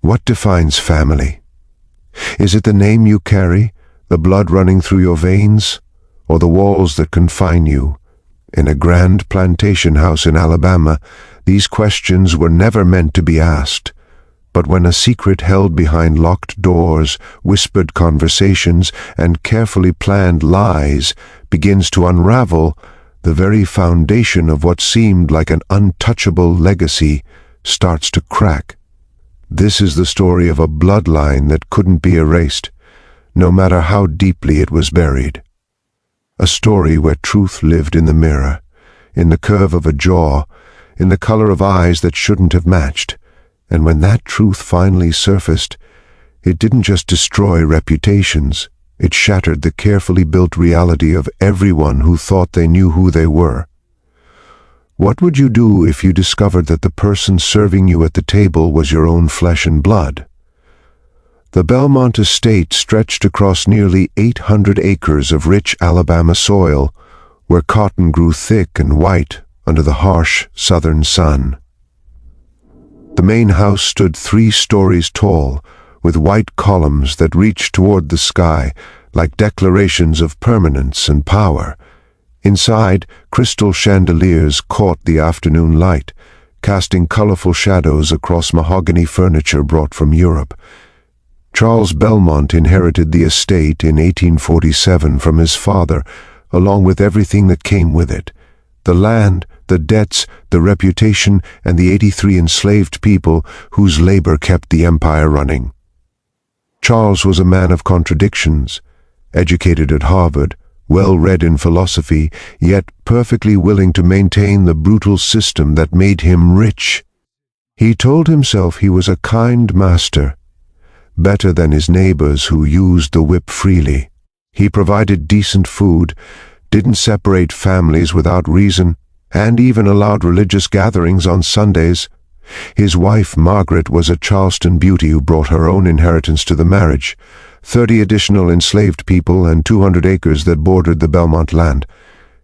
What defines family? Is it the name you carry, the blood running through your veins, or the walls that confine you? In a grand plantation house in Alabama, these questions were never meant to be asked. But when a secret held behind locked doors, whispered conversations, and carefully planned lies begins to unravel, the very foundation of what seemed like an untouchable legacy starts to crack. This is the story of a bloodline that couldn't be erased, no matter how deeply it was buried. A story where truth lived in the mirror, in the curve of a jaw, in the color of eyes that shouldn't have matched. And when that truth finally surfaced, it didn't just destroy reputations, it shattered the carefully built reality of everyone who thought they knew who they were. What would you do if you discovered that the person serving you at the table was your own flesh and blood? The Belmont estate stretched across nearly 800 acres of rich Alabama soil, where cotton grew thick and white under the harsh southern sun. The main house stood 3 stories tall, with white columns that reached toward the sky like declarations of permanence and power. Inside, crystal chandeliers caught the afternoon light, casting colorful shadows across mahogany furniture brought from Europe. Charles Belmont inherited the estate in 1847 from his father, along with everything that came with it: the land, the debts, the reputation, and the 83 enslaved people whose labor kept the empire running. Charles was a man of contradictions, educated at Harvard, well-read in philosophy, yet perfectly willing to maintain the brutal system that made him rich. He told himself he was a kind master, better than his neighbors who used the whip freely. He provided decent food, didn't separate families without reason, and even allowed religious gatherings on Sundays. His wife, Margaret, was a Charleston beauty who brought her own inheritance to the marriage: 30 additional enslaved people and 200 acres that bordered the Belmont land.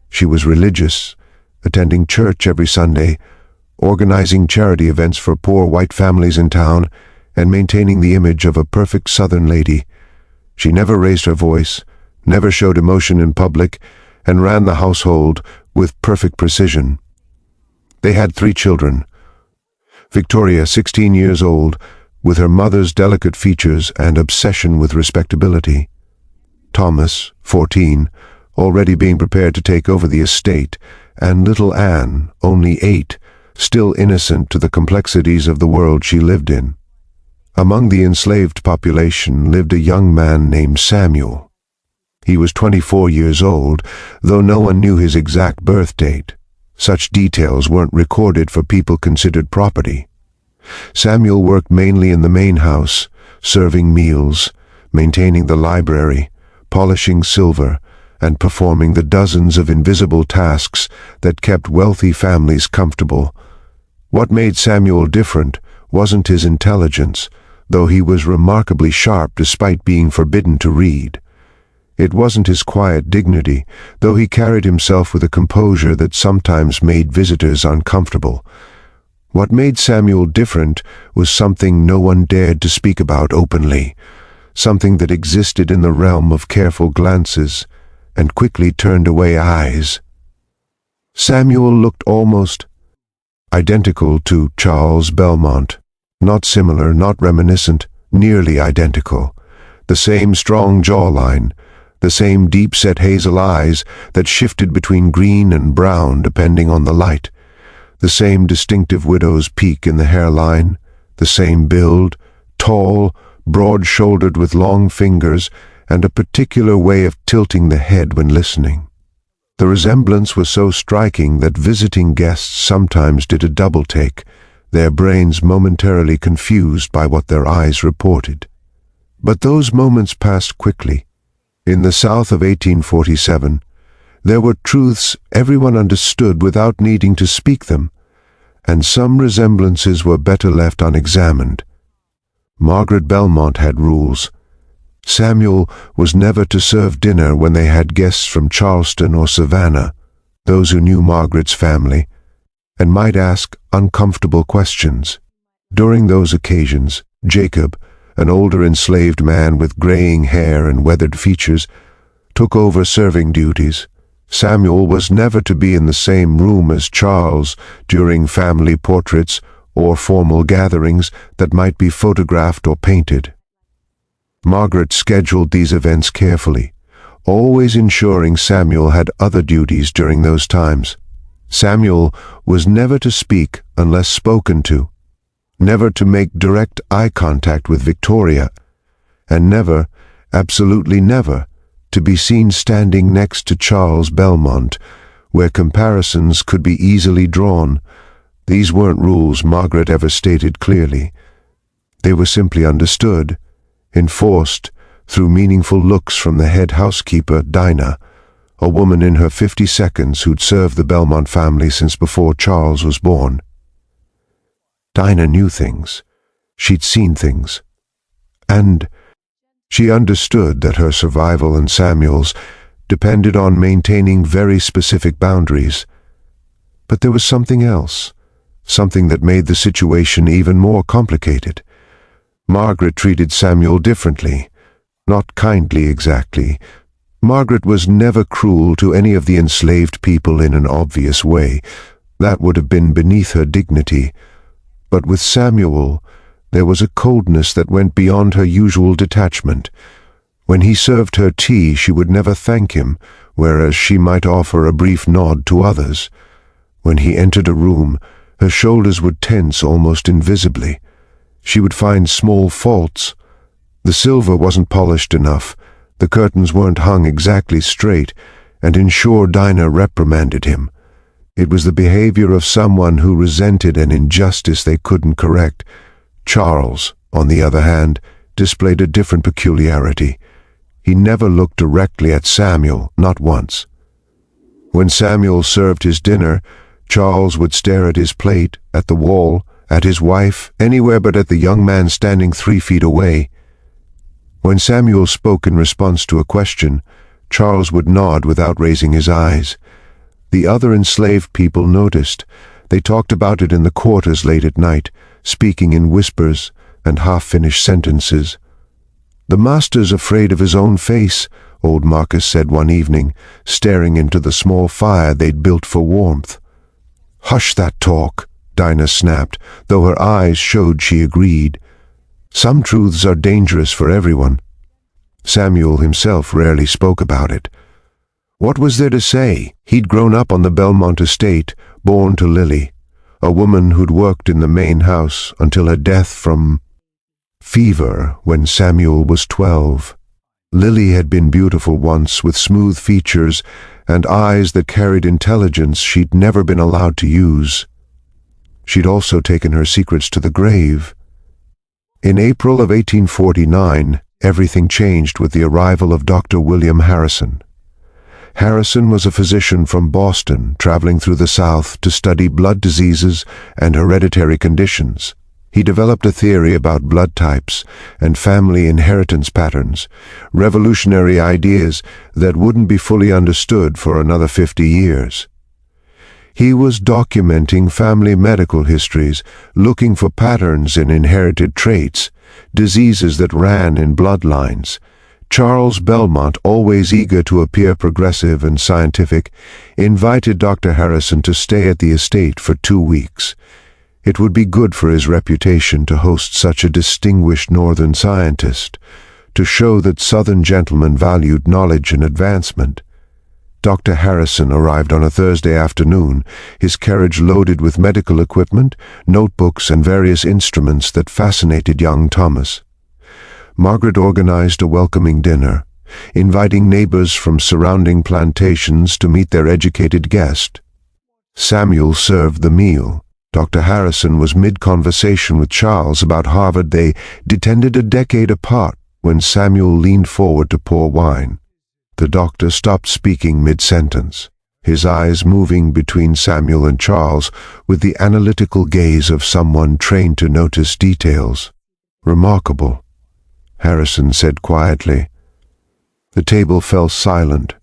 She was religious, attending church every Sunday, organizing charity events for poor white families in town, and maintaining the image of a perfect Southern lady. She never raised her voice, never showed emotion in public, and ran the household with perfect precision. They had 3 children. Victoria, 16 years old, with her mother's delicate features and obsession with respectability. Thomas, 14, already being prepared to take over the estate, and little Anne, only 8, still innocent to the complexities of the world she lived in. Among the enslaved population lived a young man named Samuel. He was 24 years old, though no one knew his exact birth date. Such details weren't recorded for people considered property. Samuel worked mainly in the main house, serving meals, maintaining the library, polishing silver, and performing the dozens of invisible tasks that kept wealthy families comfortable. What made Samuel different wasn't his intelligence, though he was remarkably sharp despite being forbidden to read. It wasn't his quiet dignity, though he carried himself with a composure that sometimes made visitors uncomfortable. What made Samuel different was something no one dared to speak about openly, something that existed in the realm of careful glances and quickly turned away eyes. Samuel looked almost identical to Charles Belmont. Not similar, not reminiscent, nearly identical. The same strong jawline, the same deep-set hazel eyes that shifted between green and brown depending on the light, the same distinctive widow's peak in the hairline, the same build, tall, broad-shouldered with long fingers, and a particular way of tilting the head when listening. The resemblance was so striking that visiting guests sometimes did a double-take, their brains momentarily confused by what their eyes reported. But those moments passed quickly. In the South of 1847, there were truths everyone understood without needing to speak them, and some resemblances were better left unexamined. Margaret Belmont had rules. Samuel was never to serve dinner when they had guests from Charleston or Savannah, those who knew Margaret's family, and might ask uncomfortable questions. During those occasions, Jacob, an older enslaved man with graying hair and weathered features, took over serving duties. Samuel was never to be in the same room as Charles during family portraits or formal gatherings that might be photographed or painted. Margaret scheduled these events carefully, always ensuring Samuel had other duties during those times. Samuel was never to speak unless spoken to, never to make direct eye contact with Victoria, and never, absolutely never, to be seen standing next to Charles Belmont, where comparisons could be easily drawn. These weren't rules Margaret ever stated clearly. They were simply understood, enforced through meaningful looks from the head housekeeper, Dinah, a woman in her 52nd who'd served the Belmont family since before Charles was born. Dinah knew things. She'd seen things. And she understood that her survival and Samuel's depended on maintaining very specific boundaries. But there was something else, something that made the situation even more complicated. Margaret treated Samuel differently, not kindly exactly. Margaret was never cruel to any of the enslaved people in an obvious way. That would have been beneath her dignity. But with Samuel, there was a coldness that went beyond her usual detachment. When he served her tea, she would never thank him, whereas she might offer a brief nod to others. When he entered a room, her shoulders would tense almost invisibly. She would find small faults. The silver wasn't polished enough, the curtains weren't hung exactly straight, and ensure Dinah reprimanded him. It was the behavior of someone who resented an injustice they couldn't correct. Charles, on the other hand, displayed a different peculiarity. He never looked directly at Samuel, not once. When Samuel served his dinner, Charles would stare at his plate, at the wall, at his wife, anywhere but at the young man standing 3 feet away. When Samuel spoke in response to a question, Charles would nod without raising his eyes. The other enslaved people noticed. They talked about it in the quarters late at night, speaking in whispers and half-finished sentences. "The master's afraid of his own face," old Marcus said one evening, staring into the small fire they'd built for warmth. "Hush that talk," Dinah snapped, though her eyes showed she agreed. Some truths are dangerous for everyone. Samuel himself rarely spoke about it. What was there to say? He'd grown up on the Belmont estate, born to Lily, a woman who'd worked in the main house until her death from fever when Samuel was 12. Lily had been beautiful once, with smooth features and eyes that carried intelligence she'd never been allowed to use. She'd also taken her secrets to the grave. In April of 1849, everything changed with the arrival of Dr. William Harrison. Harrison was a physician from Boston, traveling through the South to study blood diseases and hereditary conditions. He developed a theory about blood types and family inheritance patterns, revolutionary ideas that wouldn't be fully understood for another 50 years. He was documenting family medical histories, looking for patterns in inherited traits, diseases that ran in bloodlines. Charles Belmont, always eager to appear progressive and scientific, invited Dr. Harrison to stay at the estate for 2 weeks. It would be good for his reputation to host such a distinguished northern scientist, to show that southern gentlemen valued knowledge and advancement. Dr. Harrison arrived on a Thursday afternoon, his carriage loaded with medical equipment, notebooks, and various instruments that fascinated young Thomas. Margaret organized a welcoming dinner, inviting neighbors from surrounding plantations to meet their educated guest. Samuel served the meal. Dr. Harrison was mid-conversation with Charles about Harvard. They detended a decade apart when Samuel leaned forward to pour wine. The doctor stopped speaking mid-sentence, his eyes moving between Samuel and Charles with the analytical gaze of someone trained to notice details. "Remarkable," Harrison said quietly. The table fell silent.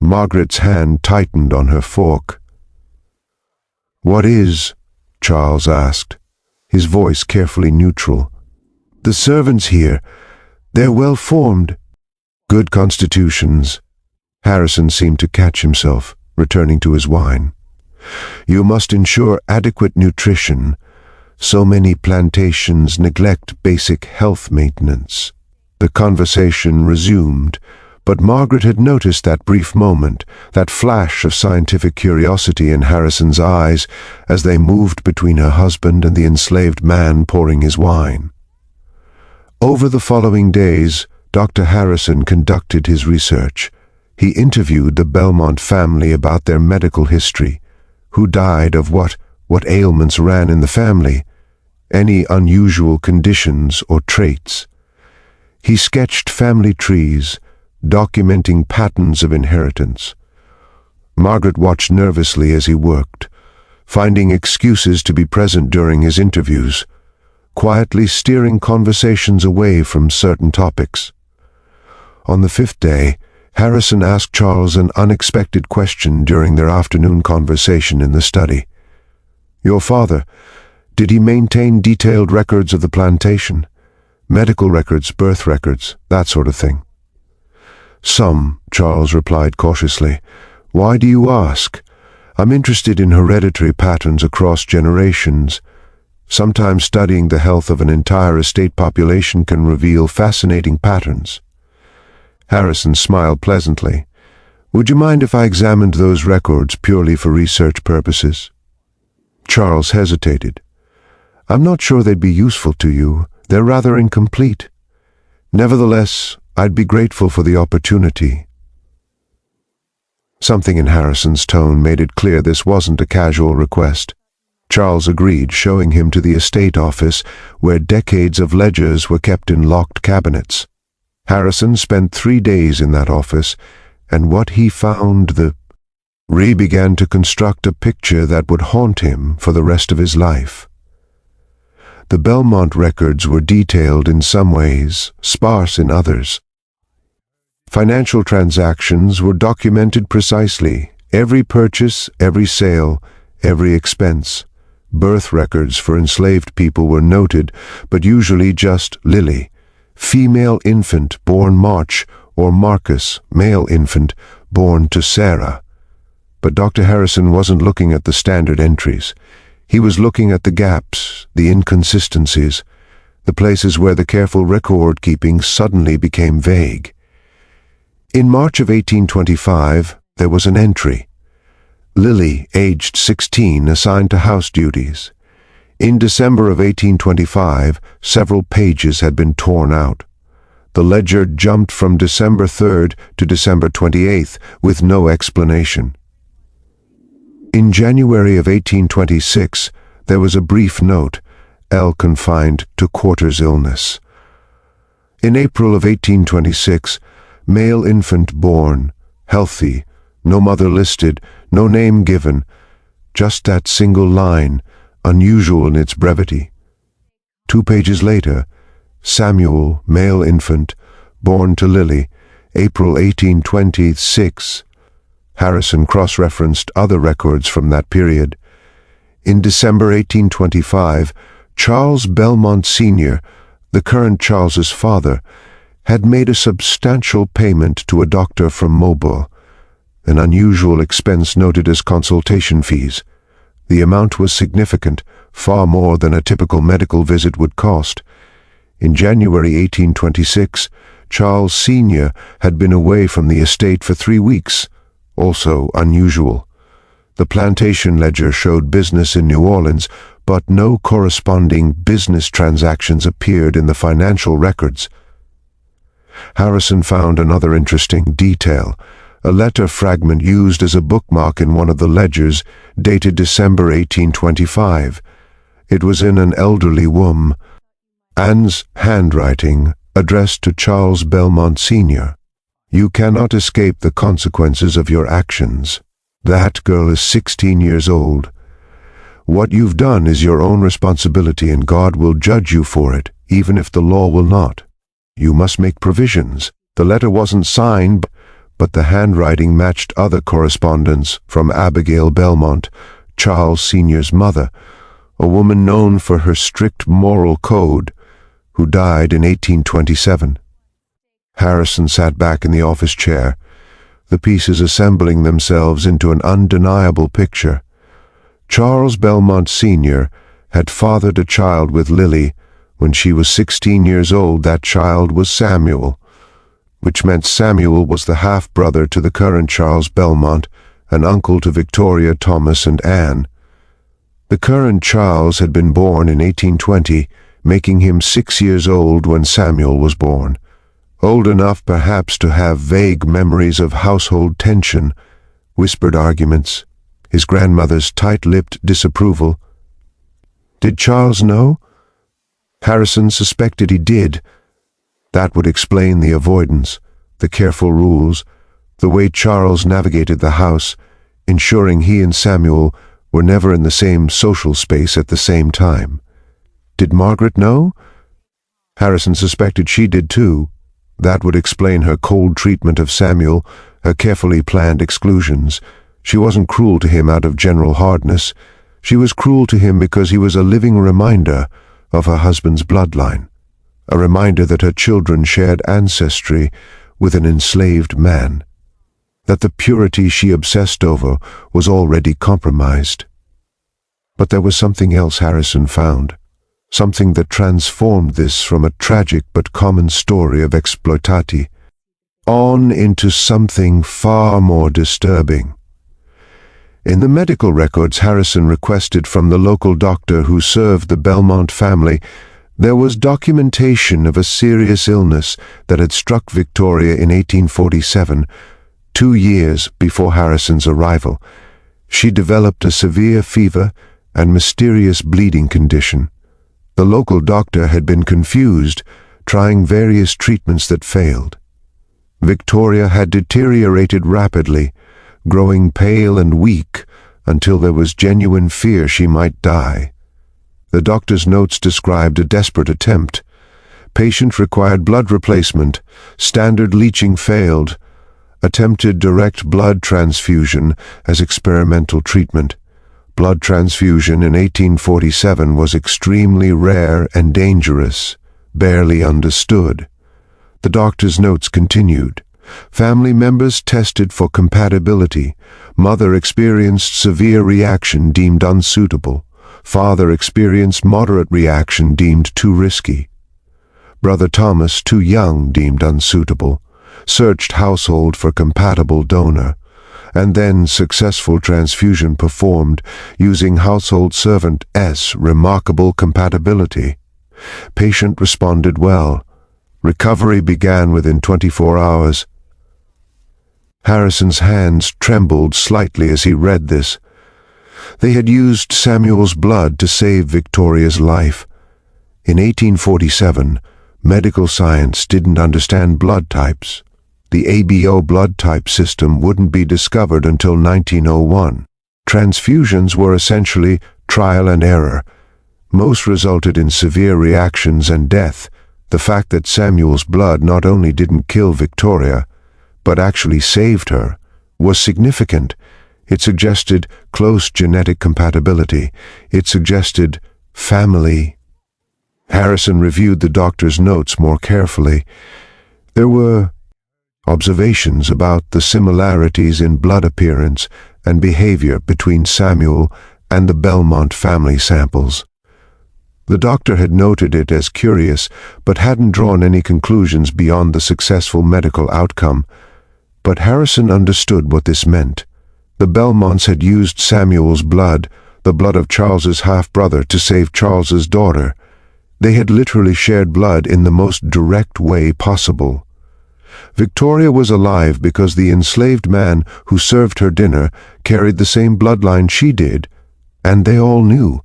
Margaret's hand tightened on her fork. "What is?" Charles asked. his voice carefully neutral. "The servants here, they're well-formed. Good constitutions." Harrison seemed to catch himself, returning to his wine. "You must ensure adequate nutrition. So many plantations neglect basic health maintenance." The conversation resumed, but Margaret had noticed that brief moment, that flash of scientific curiosity in Harrison's eyes as they moved between her husband and the enslaved man pouring his wine. Over the following days, Dr. Harrison conducted his research. He interviewed the Belmont family about their medical history, who died of what ailments ran in the family, any unusual conditions or traits. He sketched family trees, documenting patterns of inheritance. Margaret watched nervously as he worked, finding excuses to be present during his interviews, quietly steering conversations away from certain topics. On the fifth day, Harrison asked Charles an unexpected question during their afternoon conversation in the study. "Your father, did he maintain detailed records of the plantation? Medical records, birth records, that sort of thing?" "Some," Charles replied cautiously. "Why do you ask? I'm interested in hereditary patterns across generations. Sometimes studying the health of an entire estate population can reveal fascinating patterns." Harrison smiled pleasantly. "Would you mind if I examined those records purely for research purposes?" Charles hesitated. "I'm not sure they'd be useful to you. They're rather incomplete. Nevertheless, I'd be grateful for the opportunity." Something in Harrison's tone made it clear this wasn't a casual request. Charles agreed, showing him to the estate office, where decades of ledgers were kept in locked cabinets. Harrison spent 3 days in that office, and what he found began to construct a picture that would haunt him for the rest of his life. The Belmont records were detailed in some ways, sparse in others. Financial transactions were documented precisely, every purchase, every sale, every expense. Birth records for enslaved people were noted, but usually just Lily, female infant born March, or Marcus, male infant born to Sarah. But Dr. Harrison wasn't looking at the standard entries. He was looking at the gaps, the inconsistencies, the places where the careful record-keeping suddenly became vague. In March of 1825, there was an entry. Lily, aged 16, assigned to house duties. In December of 1825, several pages had been torn out. The ledger jumped from December 3rd to December 28th with no explanation. In January of 1826, there was a brief note, L confined to quarters illness. In April of 1826, male infant born, healthy, no mother listed, no name given, just that single line, unusual in its brevity. 2 pages later, Samuel, male infant, born to Lily, April 1826. Harrison cross-referenced other records from that period. In December 1825, Charles Belmont Sr., the current Charles's father, had made a substantial payment to a doctor from Mobile, an unusual expense noted as consultation fees. The amount was significant, far more than a typical medical visit would cost. In January 1826, Charles Sr. had been away from the estate for 3 weeks, also unusual. The plantation ledger showed business in New Orleans, but no corresponding business transactions appeared in the financial records. Harrison found another interesting detail, a letter fragment used as a bookmark in one of the ledgers, dated December 1825. It was in an elderly woman, Anne's handwriting, addressed to Charles Belmont Sr. "You cannot escape the consequences of your actions. That girl is 16 years old. What you've done is your own responsibility, and God will judge you for it, even if the law will not. You must make provisions." The letter wasn't signed, but the handwriting matched other correspondence from Abigail Belmont, Charles Sr.'s mother, a woman known for her strict moral code, who died in 1827. Harrison sat back in the office chair, the pieces assembling themselves into an undeniable picture. Charles Belmont Sr. had fathered a child with Lily. When she was 16 years old, that child was Samuel, which meant Samuel was the half-brother to the current Charles Belmont, an uncle to Victoria, Thomas, and Anne. The current Charles had been born in 1820, making him 6 years old when Samuel was born. Old enough perhaps to have vague memories of household tension, whispered arguments, his grandmother's tight-lipped disapproval. Did Charles know? Harrison suspected he did. That would explain the avoidance, the careful rules, the way Charles navigated the house, ensuring he and Samuel were never in the same social space at the same time. Did Margaret know? Harrison suspected she did too. That would explain her cold treatment of Samuel, her carefully planned exclusions. She wasn't cruel to him out of general hardness. She was cruel to him because he was a living reminder of her husband's bloodline, a reminder that her children shared ancestry with an enslaved man, that the purity she obsessed over was already compromised. But there was something else Harrison found, something that transformed this from a tragic but common story of exploitati on into something far more disturbing. In the medical records Harrison requested from the local doctor who served the Belmont family, there was documentation of a serious illness that had struck Victoria in 1847, 2 years before Harrison's arrival. She developed a severe fever and mysterious bleeding condition. The local doctor had been confused, trying various treatments that failed. Victoria had deteriorated rapidly, growing pale and weak until there was genuine fear she might die. The doctor's notes described a desperate attempt. Patient required blood replacement, standard leaching failed, attempted direct blood transfusion as experimental treatment. Blood transfusion in 1847 was extremely rare and dangerous, barely understood. The doctor's notes continued. Family members tested for compatibility. Mother experienced severe reaction deemed unsuitable. Father experienced moderate reaction deemed too risky. Brother Thomas, too young, deemed unsuitable. Searched household for compatible donor. And then successful transfusion performed using household servant S. Remarkable compatibility. Patient responded well. Recovery began within 24 hours. Harrison's hands trembled slightly as he read this. They had used Samuel's blood to save Victoria's life. In 1847, medical science didn't understand blood types. The ABO blood type system wouldn't be discovered until 1901. Transfusions were essentially trial and error. Most resulted in severe reactions and death. The fact that Samuel's blood not only didn't kill Victoria, but actually saved her, was significant. It suggested close genetic compatibility. It suggested family. Harrison reviewed the doctor's notes more carefully. There were observations about the similarities in blood appearance and behavior between Samuel and the Belmont family samples. The doctor had noted it as curious, but hadn't drawn any conclusions beyond the successful medical outcome. But Harrison understood what this meant. The Belmonts had used Samuel's blood, the blood of Charles's half-brother, to save Charles's daughter. They had literally shared blood in the most direct way possible. Victoria was alive because the enslaved man who served her dinner carried the same bloodline she did, and they all knew.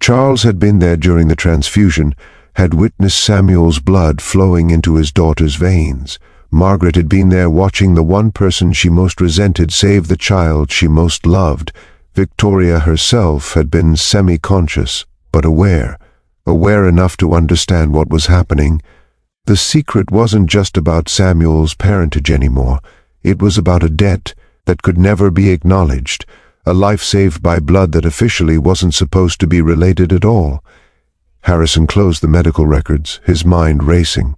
Charles had been there during the transfusion, had witnessed Samuel's blood flowing into his daughter's veins. Margaret had been there watching the one person she most resented save the child she most loved. Victoria herself had been semi-conscious, but aware enough to understand what was happening. The secret wasn't just about Samuel's parentage anymore. It was about a debt that could never be acknowledged, a life saved by blood that officially wasn't supposed to be related at all. Harrison closed the medical records, his mind racing.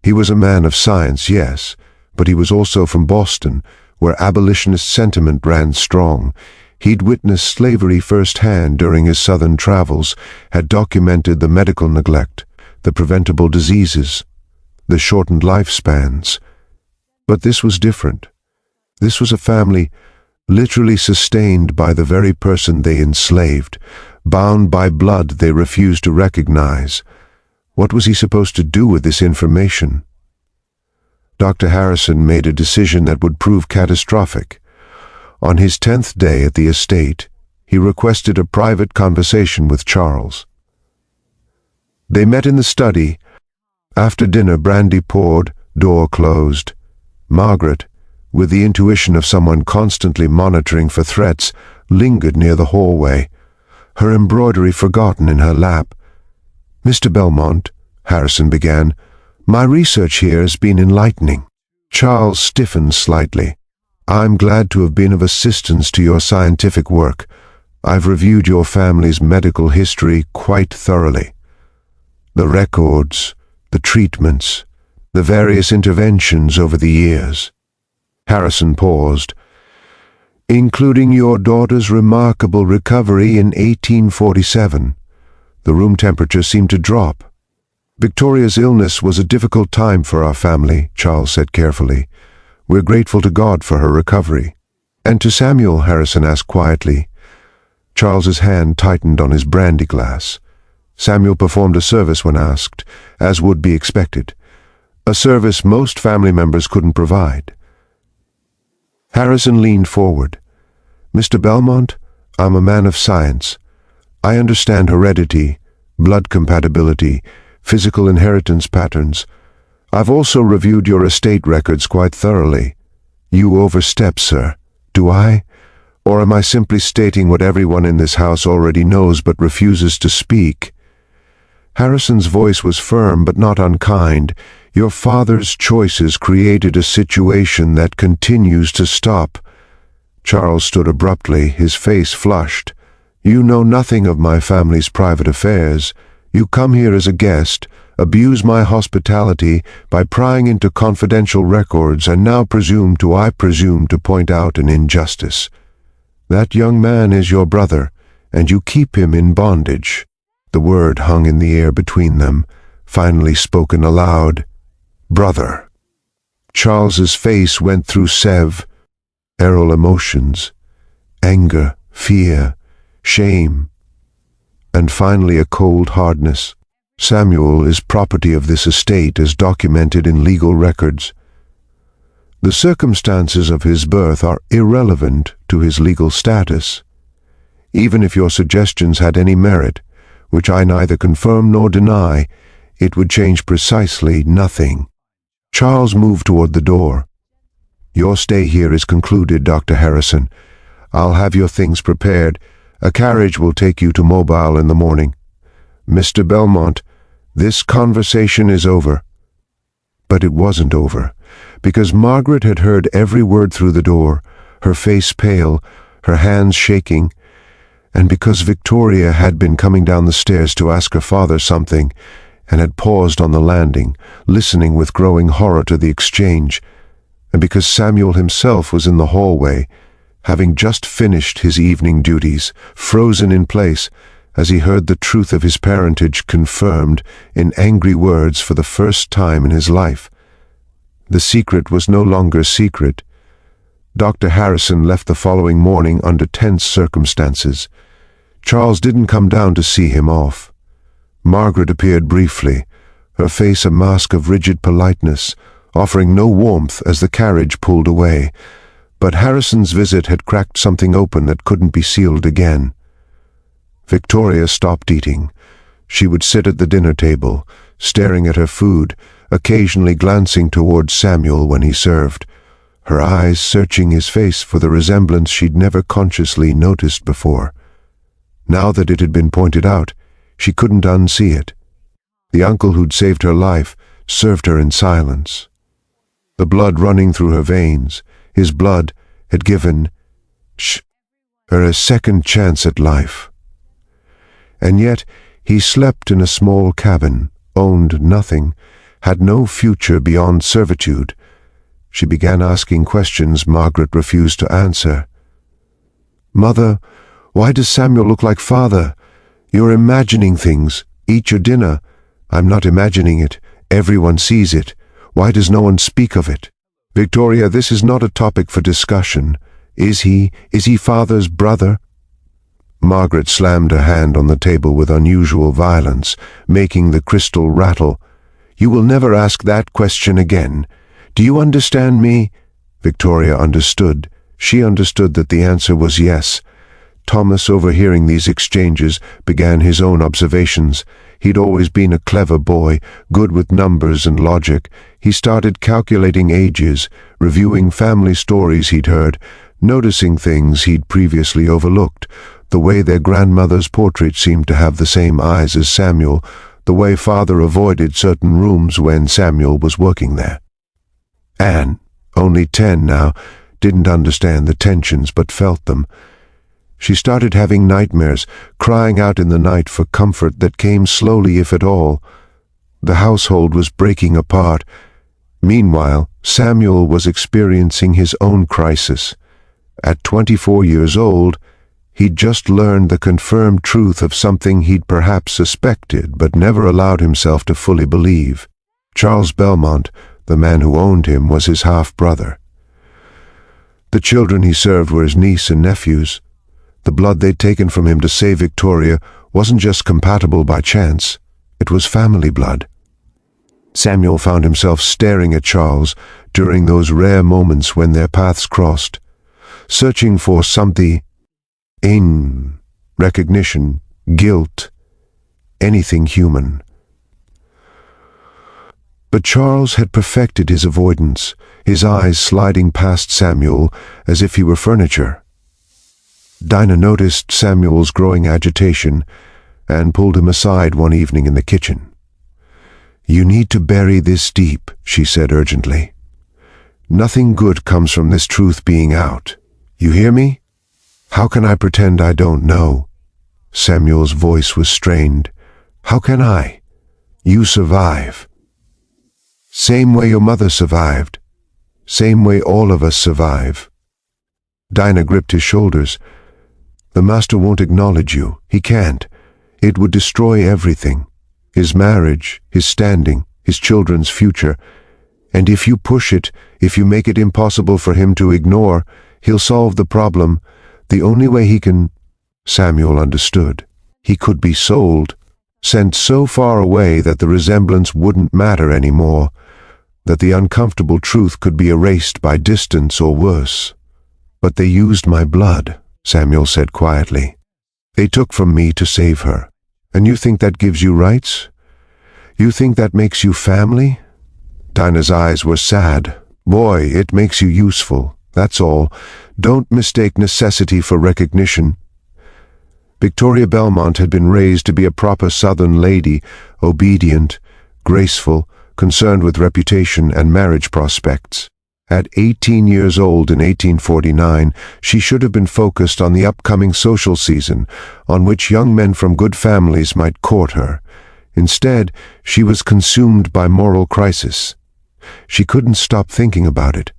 He was a man of science, yes, but he was also from Boston, where abolitionist sentiment ran strong. He'd witnessed slavery firsthand during his southern travels, had documented the medical neglect, the preventable diseases, the shortened lifespans. But this was different. This was a family literally sustained by the very person they enslaved, bound by blood they refused to recognize. What was he supposed to do with this information? Dr. Harrison made a decision that would prove catastrophic. On his 10th day at the estate, he requested a private conversation with Charles. They met in the study. After dinner, brandy poured, door closed. Margaret, with the intuition of someone constantly monitoring for threats, lingered near the hallway, her embroidery forgotten in her lap. "Mr. Belmont," Harrison began, "my research here has been enlightening." Charles stiffened slightly. "I'm glad to have been of assistance to your scientific work. I've reviewed your family's medical history quite thoroughly. The records, the treatments, the various interventions over the years." Harrison paused. "Including your daughter's remarkable recovery in 1847. The room temperature seemed to drop. "Victoria's illness was a difficult time for our family," Charles said carefully. "We're grateful to God for her recovery." "And to Samuel?" Harrison asked quietly. Charles's hand tightened on his brandy glass. Samuel performed a service when asked, as would be expected. A service most family members couldn't provide. Harrison leaned forward. "Mr. Belmont, I'm a man of science. I understand heredity, blood compatibility, physical inheritance patterns. I've also reviewed your estate records quite thoroughly. You overstep, sir. Do I? Or am I simply stating what everyone in this house already knows but refuses to speak?" Harrison's voice was firm but not unkind. "Your father's choices created a situation that continues to stop." Charles stood abruptly, his face flushed. "You know nothing of my family's private affairs. You come here as a guest, abuse my hospitality by prying into confidential records, and now presume to point out an injustice. That young man is your brother, and you keep him in bondage." The word hung in the air between them, finally spoken aloud. "Brother." Charles's face went through several emotions: anger, fear, shame, and finally a cold hardness. "Samuel is property of this estate as documented in legal records. The circumstances of his birth are irrelevant to his legal status. Even if your suggestions had any merit, which I neither confirm nor deny, it would change precisely nothing." Charles moved toward the door. "Your stay here is concluded, Dr. Harrison. I'll have your things prepared. A carriage will take you to Mobile in the morning. Mr. Belmont, this conversation is over." But it wasn't over, because Margaret had heard every word through the door, her face pale, her hands shaking, and because Victoria had been coming down the stairs to ask her father something, and had paused on the landing, listening with growing horror to the exchange, and because Samuel himself was in the hallway, having just finished his evening duties, frozen in place, as he heard the truth of his parentage confirmed in angry words for the first time in his life. The secret was no longer secret. Dr. Harrison left the following morning under tense circumstances. Charles didn't come down to see him off. Margaret appeared briefly, her face a mask of rigid politeness, offering no warmth as the carriage pulled away. But Harrison's visit had cracked something open that couldn't be sealed again. Victoria stopped eating. She would sit at the dinner table, staring at her food, occasionally glancing towards Samuel when he served, her eyes searching his face for the resemblance she'd never consciously noticed before. Now that it had been pointed out, she couldn't unsee it. The uncle who'd saved her life served her in silence. The blood running through her veins, his blood, had given her a second chance at life. And yet he slept in a small cabin, owned nothing, had no future beyond servitude. She began asking questions Margaret refused to answer. "Mother, why does Samuel look like father? You're imagining things. Eat your dinner." "I'm not imagining it. Everyone sees it. Why does no one speak of it?" "Victoria, this is not a topic for discussion. Is he father's brother?" Margaret slammed her hand on the table with unusual violence, making the crystal rattle. "You will never ask that question again. Do you understand me?" Victoria understood. She understood that the answer was yes. Thomas, overhearing these exchanges, began his own observations. He'd always been a clever boy, good with numbers and logic. He started calculating ages, reviewing family stories he'd heard, noticing things he'd previously overlooked, the way their grandmother's portrait seemed to have the same eyes as Samuel, the way father avoided certain rooms when Samuel was working there. Anne, only 10 now, didn't understand the tensions but felt them. She started having nightmares, crying out in the night for comfort that came slowly if at all. The household was breaking apart. Meanwhile, Samuel was experiencing his own crisis. At 24 years old, he'd just learned the confirmed truth of something he'd perhaps suspected but never allowed himself to fully believe. Charles Belmont, the man who owned him, was his half-brother. The children he served were his niece and nephews. The blood they'd taken from him to save Victoria wasn't just compatible by chance, it was family blood. Samuel found himself staring at Charles during those rare moments when their paths crossed, searching for something in recognition, guilt, anything human. But Charles had perfected his avoidance, his eyes sliding past Samuel as if he were furniture. Dinah noticed Samuel's growing agitation and pulled him aside one evening in the kitchen. "You need to bury this deep," she said urgently. "Nothing good comes from this truth being out. You hear me?" "How can I pretend I don't know?" Samuel's voice was strained. "How can I? You survive. Same way your mother survived. Same way all of us survive." Dinah gripped his shoulders. "The master won't acknowledge you. He can't. It would destroy everything. His marriage, his standing, his children's future. And if you push it, if you make it impossible for him to ignore, he'll solve the problem. The only way he can—" Samuel understood. He could be sold, sent so far away that the resemblance wouldn't matter anymore, that the uncomfortable truth could be erased by distance or worse. "But they used my blood," Samuel said quietly. "They took from me to save her. And you think that gives you rights? You think that makes you family?" Dinah's eyes were sad. "Boy, it makes you useful. That's all. Don't mistake necessity for recognition." Victoria Belmont had been raised to be a proper Southern lady, obedient, graceful, concerned with reputation and marriage prospects. At 18 years old in 1849, she should have been focused on the upcoming social season, on which young men from good families might court her. Instead, she was consumed by moral crisis. She couldn't stop thinking about it.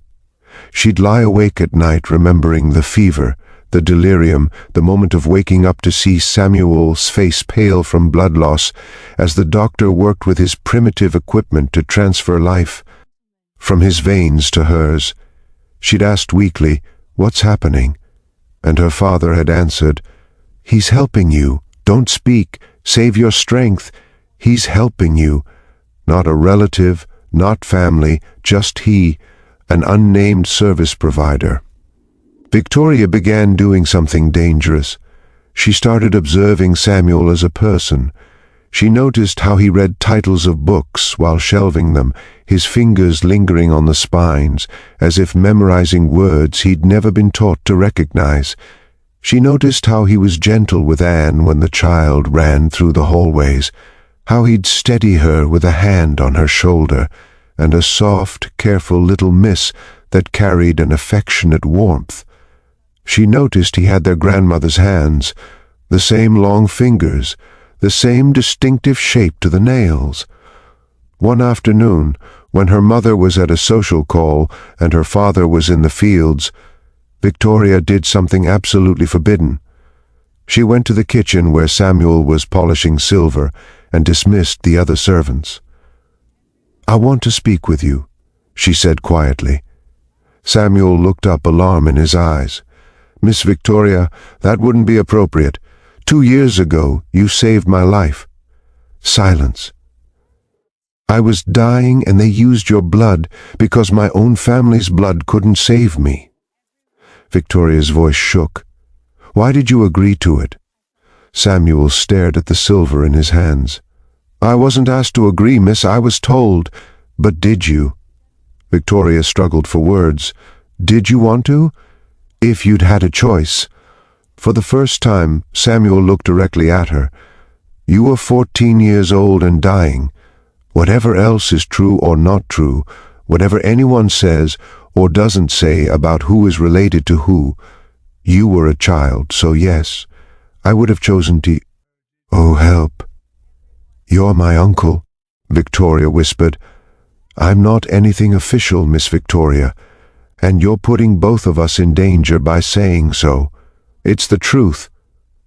She'd lie awake at night remembering the fever, the delirium, the moment of waking up to see Samuel's face pale from blood loss as the doctor worked with his primitive equipment to transfer life from his veins to hers. She'd asked weakly, "What's happening?" And her father had answered, "He's helping you. Don't speak. Save your strength. He's helping you." Not a relative, not family, just he, an unnamed service provider. Victoria began doing something dangerous. She started observing Samuel as a person. She noticed how he read titles of books while shelving them, his fingers lingering on the spines, as if memorizing words he'd never been taught to recognize. She noticed how he was gentle with Anne when the child ran through the hallways, how he'd steady her with a hand on her shoulder, and a soft, careful little miss that carried an affectionate warmth. She noticed he had their grandmother's hands, the same long fingers, the same distinctive shape to the nails. One afternoon, when her mother was at a social call and her father was in the fields, Victoria did something absolutely forbidden. She went to the kitchen where Samuel was polishing silver and dismissed the other servants. "I want to speak with you," she said quietly. Samuel looked up, alarm in his eyes. "Miss Victoria, that wouldn't be appropriate. 2 years ago, you saved my life." Silence. "I was dying and they used your blood because my own family's blood couldn't save me." Victoria's voice shook. "Why did you agree to it?" Samuel stared at the silver in his hands. "I wasn't asked to agree, miss. I was told." "But did you?" Victoria struggled for words. "Did you want to? If you'd had a choice." For the first time, Samuel looked directly at her. "You were 14 years old and dying. Whatever else is true or not true, whatever anyone says or doesn't say about who is related to who, you were a child, so yes, I would have chosen to—" "Oh, help." "You're my uncle," Victoria whispered. "I'm not anything official, Miss Victoria, and you're putting both of us in danger by saying so. It's the truth.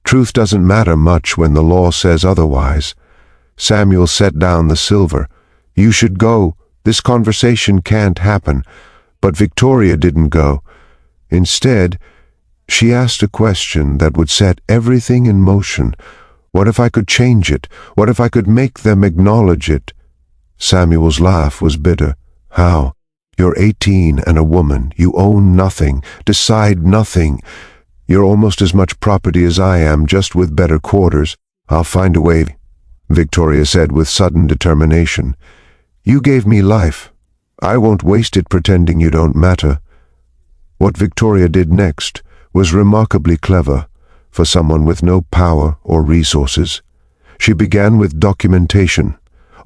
Truth doesn't matter much when the law says otherwise." Samuel set down the silver. "You should go. This conversation can't happen." But Victoria didn't go. Instead, she asked a question that would set everything in motion. What if I could change it? What if I could make them acknowledge it? Samuel's laugh was bitter. "How? You're 18 and a woman. You own nothing, decide nothing. You're almost as much property as I am, just with better quarters. I'll find a way," Victoria said with sudden determination. "You gave me life. I won't waste it pretending you don't matter." What Victoria did next was remarkably clever for someone with no power or resources. She began with documentation.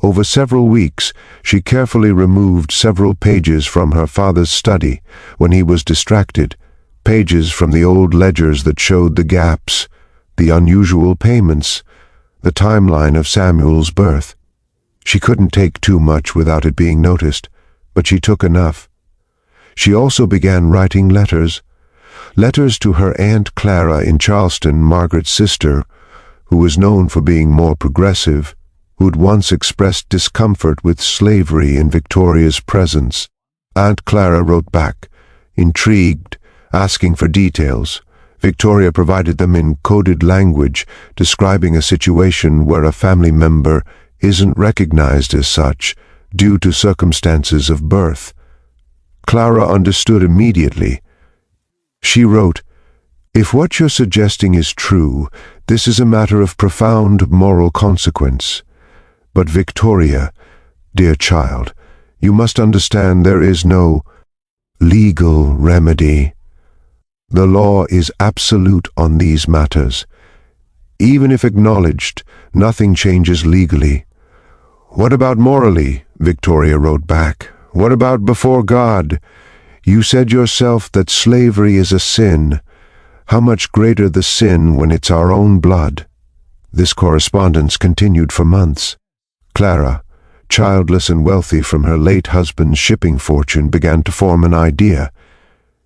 Over several weeks, she carefully removed several pages from her father's study when he was distracted, pages from the old ledgers that showed the gaps, the unusual payments, the timeline of Samuel's birth. She couldn't take too much without it being noticed, but she took enough. She also began writing letters to her Aunt Clara in Charleston, Margaret's sister, who was known for being more progressive, who'd once expressed discomfort with slavery in Victoria's presence. Aunt Clara wrote back, intrigued, asking for details. Victoria provided them in coded language, describing a situation where a family member isn't recognized as such due to circumstances of birth. Clara understood immediately. She wrote, "If what you're suggesting is true, this is a matter of profound moral consequence. But Victoria, dear child, you must understand there is no legal remedy. The law is absolute on these matters. Even if acknowledged, nothing changes legally." "What about morally?" Victoria wrote back. "What about before God? You said yourself that slavery is a sin. How much greater the sin when it's our own blood?" This correspondence continued for months. Clara, childless and wealthy from her late husband's shipping fortune, began to form an idea.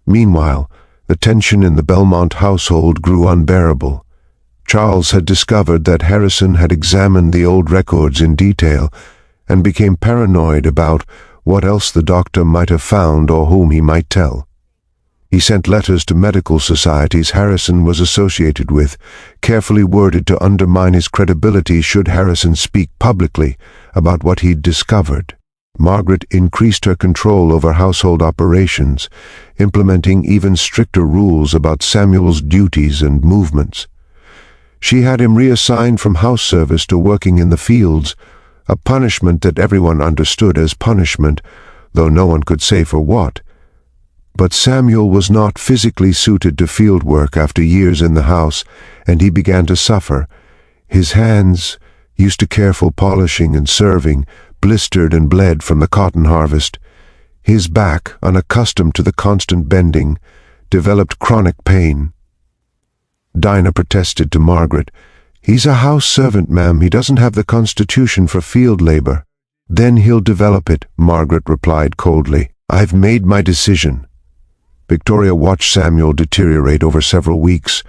Meanwhile, the tension in the Belmont household grew unbearable. Charles had discovered that Harrison had examined the old records in detail and became paranoid about what else the doctor might have found or whom he might tell. He sent letters to medical societies Harrison was associated with, carefully worded to undermine his credibility should Harrison speak publicly about what he'd discovered. Margaret increased her control over household operations, implementing even stricter rules about Samuel's duties and movements. She had him reassigned from house service to working in the fields, a punishment that everyone understood as punishment, though no one could say for what. But Samuel was not physically suited to field work after years in the house, and he began to suffer. His hands, used to careful polishing and serving, blistered and bled from the cotton harvest. His back, unaccustomed to the constant bending, developed chronic pain. Dinah protested to Margaret. "He's a house servant, ma'am. He doesn't have the constitution for field labor." "Then he'll develop it," Margaret replied coldly. "I've made my decision." Victoria watched Samuel deteriorate over several weeks,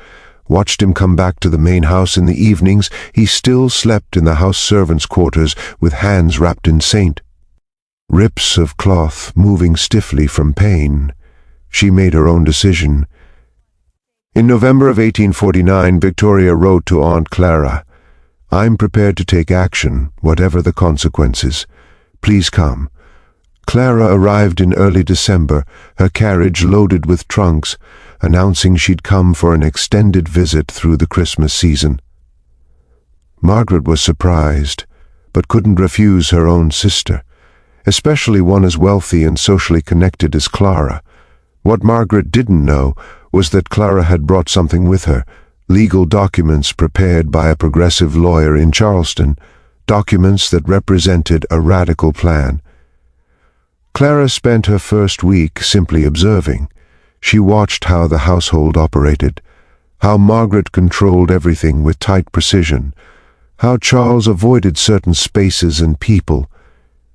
watched him come back to the main house in the evenings. He still slept in the house servants' quarters with hands wrapped in saint. Rips of cloth moving stiffly from pain. She made her own decision. In November of 1849, Victoria wrote to Aunt Clara, "I'm prepared to take action, whatever the consequences. Please come." Clara arrived in early December, her carriage loaded with trunks, announcing she'd come for an extended visit through the Christmas season. Margaret was surprised, but couldn't refuse her own sister, especially one as wealthy and socially connected as Clara. What Margaret didn't know was that Clara had brought something with her, legal documents prepared by a progressive lawyer in Charleston, documents that represented a radical plan. Clara spent her first week simply observing. She watched how the household operated, how Margaret controlled everything with tight precision, how Charles avoided certain spaces and people.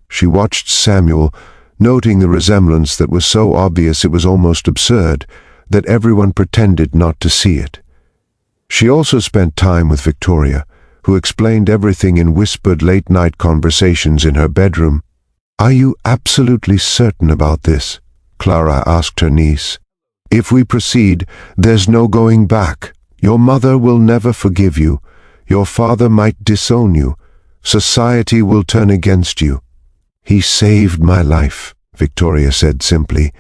She watched Samuel, noting the resemblance that was so obvious it was almost absurd, that everyone pretended not to see it. She also spent time with Victoria, who explained everything in whispered late-night conversations in her bedroom. "Are you absolutely certain about this?" Clara asked her niece. "If we proceed, there's no going back. Your mother will never forgive you. Your father might disown you. Society will turn against you." "He saved my life," Victoria said simply,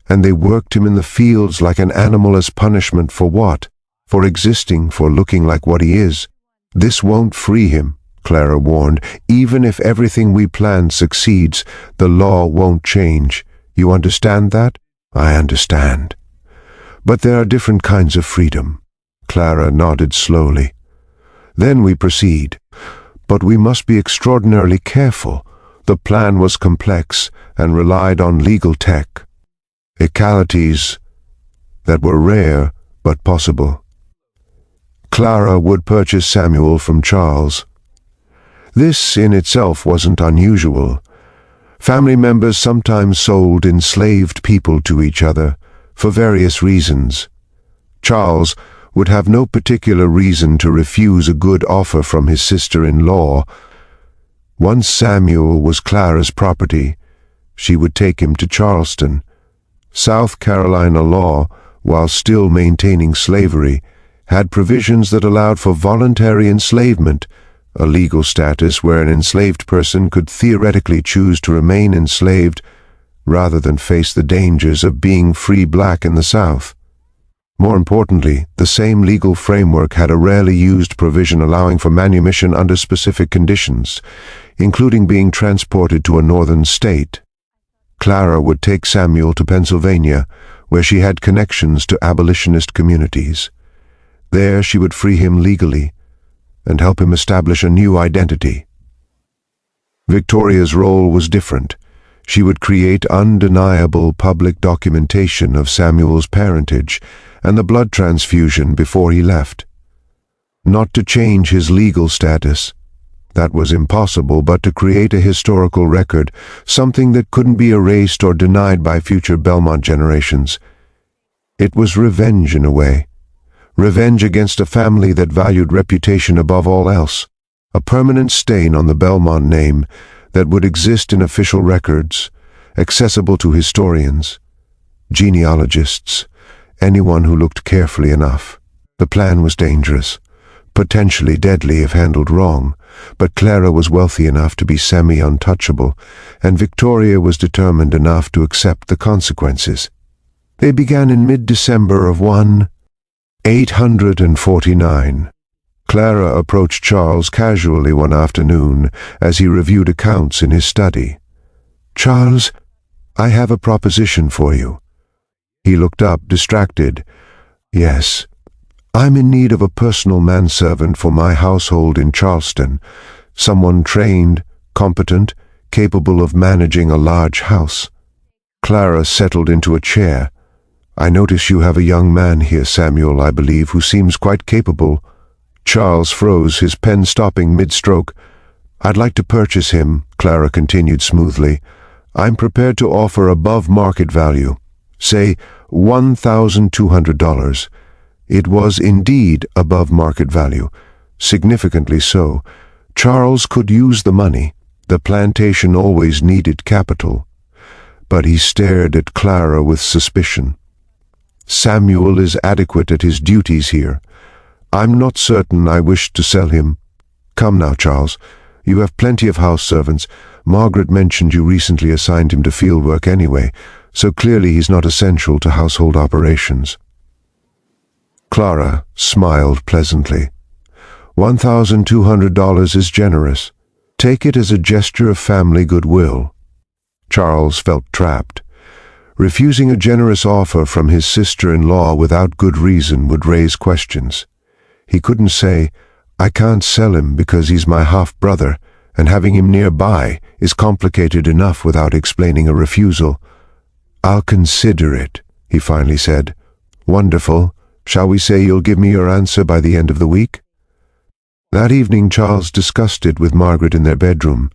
"and they worked him in the fields like an animal as punishment for what? For existing, for looking like what he is. This won't free him," Clara warned. "Even if everything we plan succeeds, the law won't change. You understand that?" "I understand. But there are different kinds of freedom." Clara nodded slowly. "Then we proceed. But we must be extraordinarily careful. The plan was complex and relied on legal tech. Legalities that were rare but possible." Clara would purchase Samuel from Charles. This in itself wasn't unusual. Family members sometimes sold enslaved people to each other, for various reasons. Charles would have no particular reason to refuse a good offer from his sister-in-law. Once Samuel was Clara's property, she would take him to Charleston. South Carolina law, while still maintaining slavery, had provisions that allowed for voluntary enslavement, a legal status where an enslaved person could theoretically choose to remain enslaved rather than face the dangers of being free black in the South. More importantly, the same legal framework had a rarely used provision allowing for manumission under specific conditions, including being transported to a northern state. Clara would take Samuel to Pennsylvania, where she had connections to abolitionist communities. There she would free him legally and help him establish a new identity. Victoria's role was different. She would create undeniable public documentation of Samuel's parentage and the blood transfusion before he left. Not to change his legal status. That was impossible, but to create a historical record, something that couldn't be erased or denied by future Belmont generations. It was revenge in a way. Revenge against a family that valued reputation above all else. A permanent stain on the Belmont name that would exist in official records, accessible to historians, genealogists, anyone who looked carefully enough. The plan was dangerous, potentially deadly if handled wrong, but Clara was wealthy enough to be semi-untouchable, and Victoria was determined enough to accept the consequences. They began in mid-December of 1849. Clara approached Charles casually one afternoon as he reviewed accounts in his study. "Charles, I have a proposition for you." He looked up, distracted. "Yes. I'm in need of a personal manservant for my household in Charleston, someone trained, competent, capable of managing a large house." Clara settled into a chair. "I notice you have a young man here, Samuel, I believe, who seems quite capable." Charles froze, his pen stopping mid-stroke. "I'd like to purchase him," Clara continued smoothly. "I'm prepared to offer above market value. Say $1,200. It was indeed above market value, significantly so. Charles could use the money. The plantation always needed capital. But he stared at Clara with suspicion. "Samuel is adequate at his duties here. I'm not certain I wish to sell him. Come now, Charles. You have plenty of house servants. Margaret mentioned you recently assigned him to field work anyway, so clearly he's not essential to household operations." Clara smiled pleasantly. $1,200 is generous. Take it as a gesture of family goodwill." Charles felt trapped. Refusing a generous offer from his sister-in-law without good reason would raise questions. He couldn't say, "I can't sell him because he's my half-brother, and having him nearby is complicated enough without explaining a refusal." "I'll consider it," he finally said. "Wonderful. Shall we say you'll give me your answer by the end of the week?" That evening Charles discussed it with Margaret in their bedroom.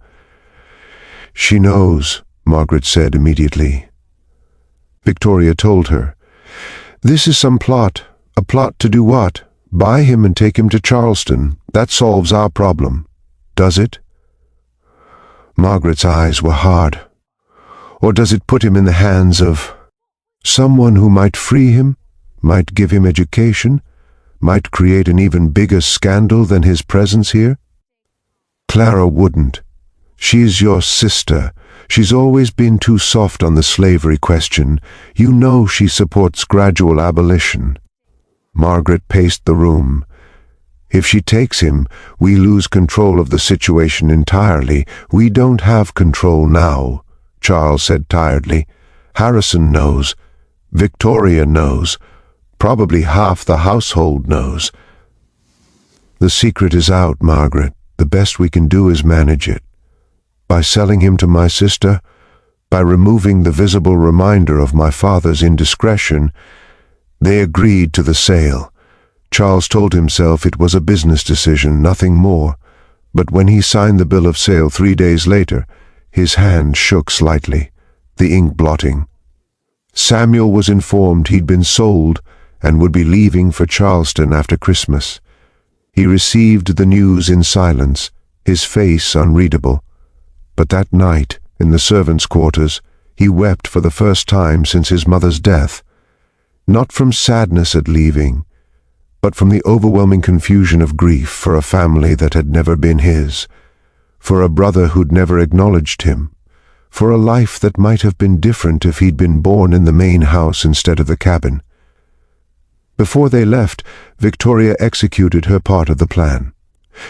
"She knows," Margaret said immediately. Victoria told her, "This is some plot. A plot to do what? Buy him and take him to Charleston. That solves our problem. Does it?" Margaret's eyes were hard. "Or does it put him in the hands of someone who might free him, might give him education, might create an even bigger scandal than his presence here?" "Clara wouldn't. She's your sister. She's always been too soft on the slavery question. You know she supports gradual abolition." Margaret paced the room. "If she takes him, we lose control of the situation entirely. We don't have control now," Charles said tiredly. "Harrison knows. Victoria knows. Probably half the household knows. The secret is out, Margaret. The best we can do is manage it. By selling him to my sister, by removing the visible reminder of my father's indiscretion." They agreed to the sale. Charles told himself it was a business decision, nothing more. But when he signed the bill of sale 3 days later, his hand shook slightly, the ink blotting. Samuel was informed he'd been sold and would be leaving for Charleston after Christmas. He received the news in silence, his face unreadable. But that night, in the servants' quarters, he wept for the first time since his mother's death. Not from sadness at leaving, but from the overwhelming confusion of grief for a family that had never been his, for a brother who'd never acknowledged him, for a life that might have been different if he'd been born in the main house instead of the cabin. Before they left, Victoria executed her part of the plan.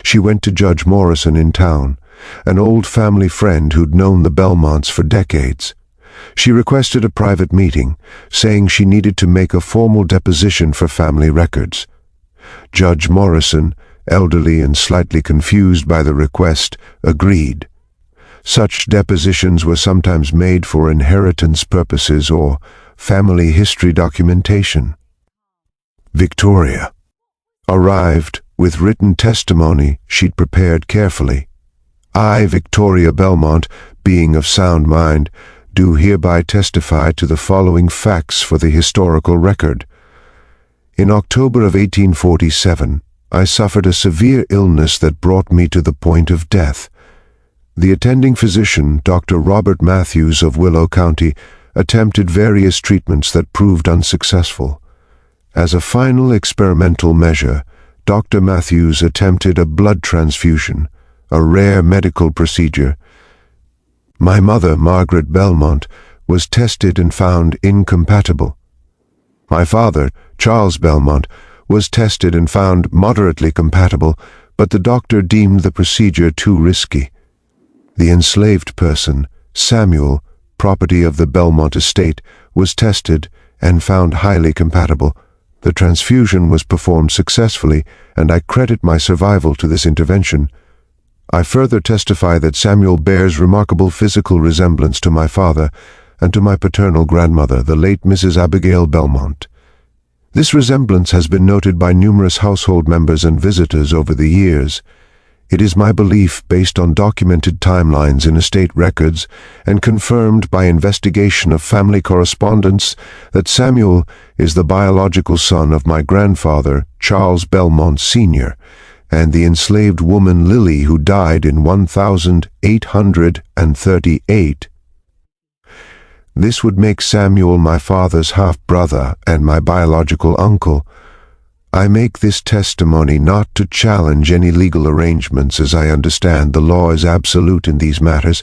She went to Judge Morrison in town, an old family friend who'd known the Belmonts for decades. She requested a private meeting, saying she needed to make a formal deposition for family records. Judge Morrison, elderly and slightly confused by the request, agreed. Such depositions were sometimes made for inheritance purposes or family history documentation. Victoria arrived with written testimony she'd prepared carefully. "I, Victoria Belmont, being of sound mind, do hereby testify to the following facts for the historical record. In October of 1847, I suffered a severe illness that brought me to the point of death. The attending physician, Dr. Robert Matthews of Willow County, attempted various treatments that proved unsuccessful. As a final experimental measure, Dr. Matthews attempted a blood transfusion, a rare medical procedure. My mother, Margaret Belmont, was tested and found incompatible. My father, Charles Belmont, was tested and found moderately compatible, but the doctor deemed the procedure too risky. The enslaved person, Samuel, property of the Belmont estate, was tested and found highly compatible. The transfusion was performed successfully, and I credit my survival to this intervention. I further testify that Samuel bears remarkable physical resemblance to my father. and to my paternal grandmother, the late Mrs. Abigail Belmont. This resemblance has been noted by numerous household members and visitors over the years. It is my belief, based on documented timelines in estate records and confirmed by investigation of family correspondence, that Samuel is the biological son of my grandfather, Charles Belmont Sr., and the enslaved woman Lily, who died in 1838. This would make Samuel my father's half-brother and my biological uncle. I make this testimony not to challenge any legal arrangements, as I understand the law is absolute in these matters,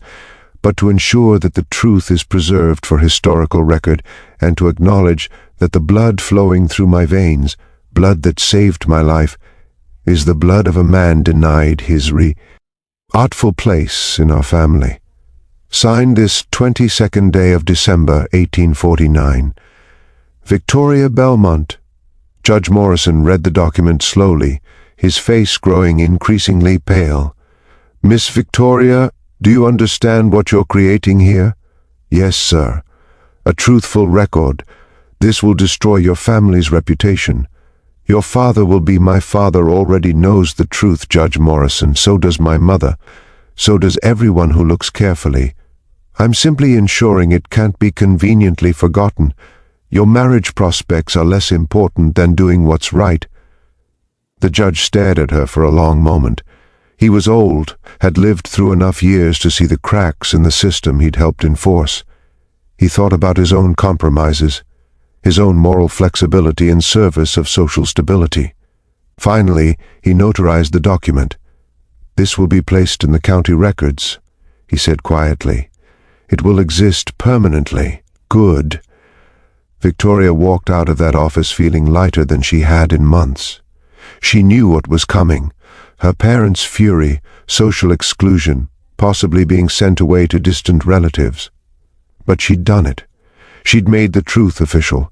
but to ensure that the truth is preserved for historical record, and to acknowledge that the blood flowing through my veins, blood that saved my life, is the blood of a man denied his rightful place in our family. Signed this 22nd day of December, 1849. Victoria Belmont. Judge Morrison read the document slowly, his face growing increasingly pale. Miss Victoria, do you understand what you're creating here? Yes, sir. A truthful record. This will destroy your family's reputation. Your father will be my father already knows the truth, Judge Morrison. So does my mother. So does everyone who looks carefully. I'm simply ensuring it can't be conveniently forgotten. Your marriage prospects are less important than doing what's right. The judge stared at her for a long moment. He was old, had lived through enough years to see the cracks in the system he'd helped enforce. He thought about his own compromises, his own moral flexibility in service of social stability. Finally, he notarized the document. This will be placed in the county records, he said quietly. It will exist permanently. Good. Victoria walked out of that office feeling lighter than she had in months. She knew what was coming. Her parents' fury, social exclusion, possibly being sent away to distant relatives. But she'd done it. She'd made the truth official.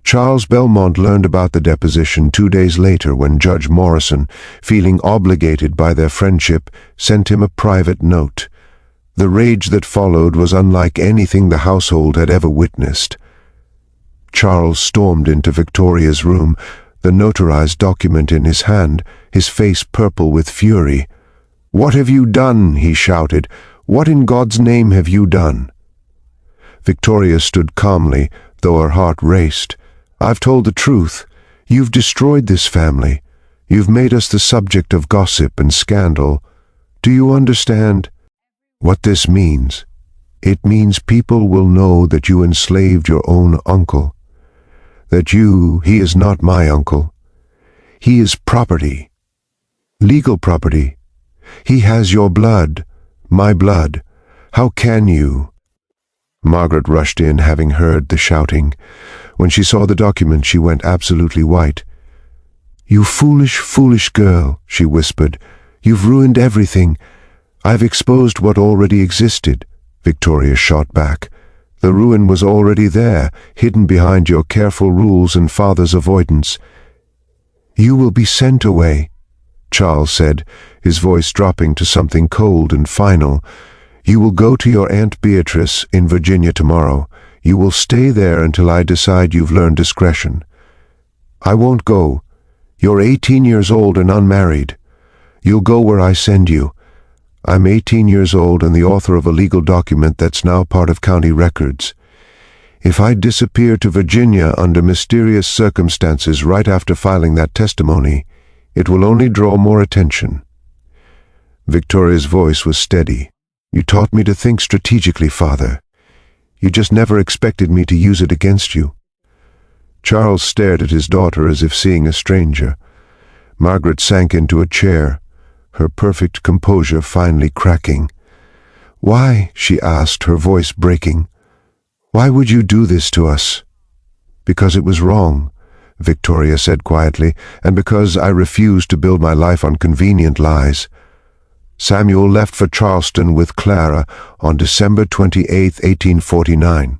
Charles Belmont learned about the deposition 2 days later when Judge Morrison, feeling obligated by their friendship, sent him a private note. The rage that followed was unlike anything the household had ever witnessed. Charles stormed into Victoria's room, the notarized document in his hand, his face purple with fury. "What have you done?" he shouted. "What in God's name have you done?" Victoria stood calmly, though her heart raced. "I've told the truth. You've destroyed this family. You've made us the subject of gossip and scandal. Do you understand what this means? It means people will know that you enslaved your own uncle. That he is not my uncle. He is property. Legal property. He has your blood, my blood. How can you?" Margaret rushed in, having heard the shouting. When she saw the document, she went absolutely white. "You foolish, foolish girl," she whispered. "You've ruined everything. I've exposed what already existed," Victoria shot back. "The ruin was already there, hidden behind your careful rules and father's avoidance." "You will be sent away," Charles said, his voice dropping to something cold and final. "You will go to your Aunt Beatrice in Virginia tomorrow. You will stay there until I decide you've learned discretion." "I won't go. You're 18 years old and unmarried. You'll go where I send you. I'm 18 years old and the author of a legal document that's now part of county records. If I disappear to Virginia under mysterious circumstances right after filing that testimony, it will only draw more attention." Victoria's voice was steady. "You taught me to think strategically, Father. You just never expected me to use it against you." Charles stared at his daughter as if seeing a stranger. Margaret sank into a chair, her perfect composure finally cracking. "Why?" she asked, her voice breaking. "Why would you do this to us?" "Because it was wrong," Victoria said quietly, "and because I refused to build my life on convenient lies." Samuel left for Charleston with Clara on December 28, 1849.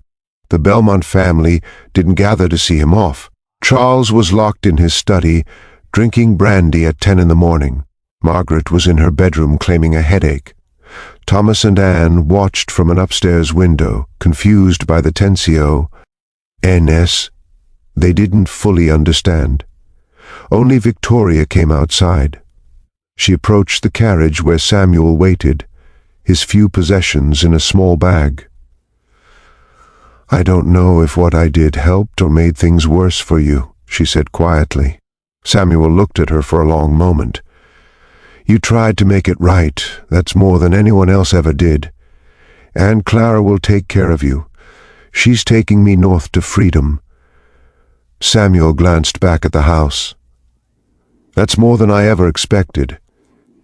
The Belmont family didn't gather to see him off. Charles was locked in his study, drinking brandy at 10 in the morning. Margaret was in her bedroom claiming a headache. Thomas and Anne watched from an upstairs window, confused by the tensio. NS. They didn't fully understand. Only Victoria came outside. She approached the carriage where Samuel waited, his few possessions in a small bag. "I don't know if what I did helped or made things worse for you," she said quietly. Samuel looked at her for a long moment. "You tried to make it right. That's more than anyone else ever did. And Clara will take care of you. She's taking me north to freedom." Samuel glanced back at the house. "That's more than I ever expected.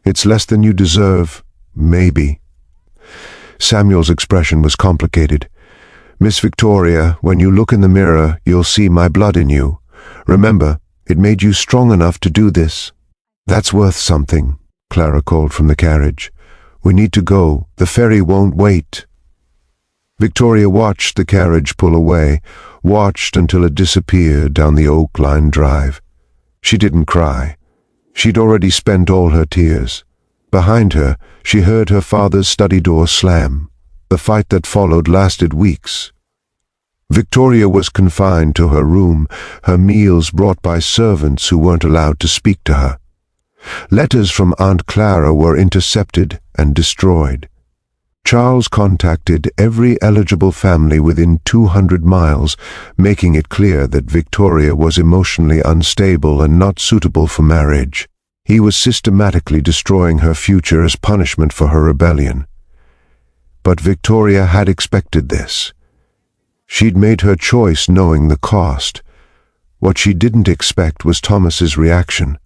It's less than you deserve, maybe." Samuel's expression was complicated. "Miss Victoria, when you look in the mirror, you'll see my blood in you. Remember, it made you strong enough to do this." "That's worth something," Clara called from the carriage. "We need to go. The ferry won't wait." Victoria watched the carriage pull away, watched until it disappeared down the oak-lined drive. She didn't cry. She'd already spent all her tears. Behind her, she heard her father's study door slam. The fight that followed lasted weeks. Victoria was confined to her room, her meals brought by servants who weren't allowed to speak to her. Letters from Aunt Clara were intercepted and destroyed. Charles contacted every eligible family within 200 miles, making it clear that Victoria was emotionally unstable and not suitable for marriage. He was systematically destroying her future as punishment for her rebellion. But Victoria had expected this. She'd made her choice knowing the cost. What she didn't expect was Thomas's reaction.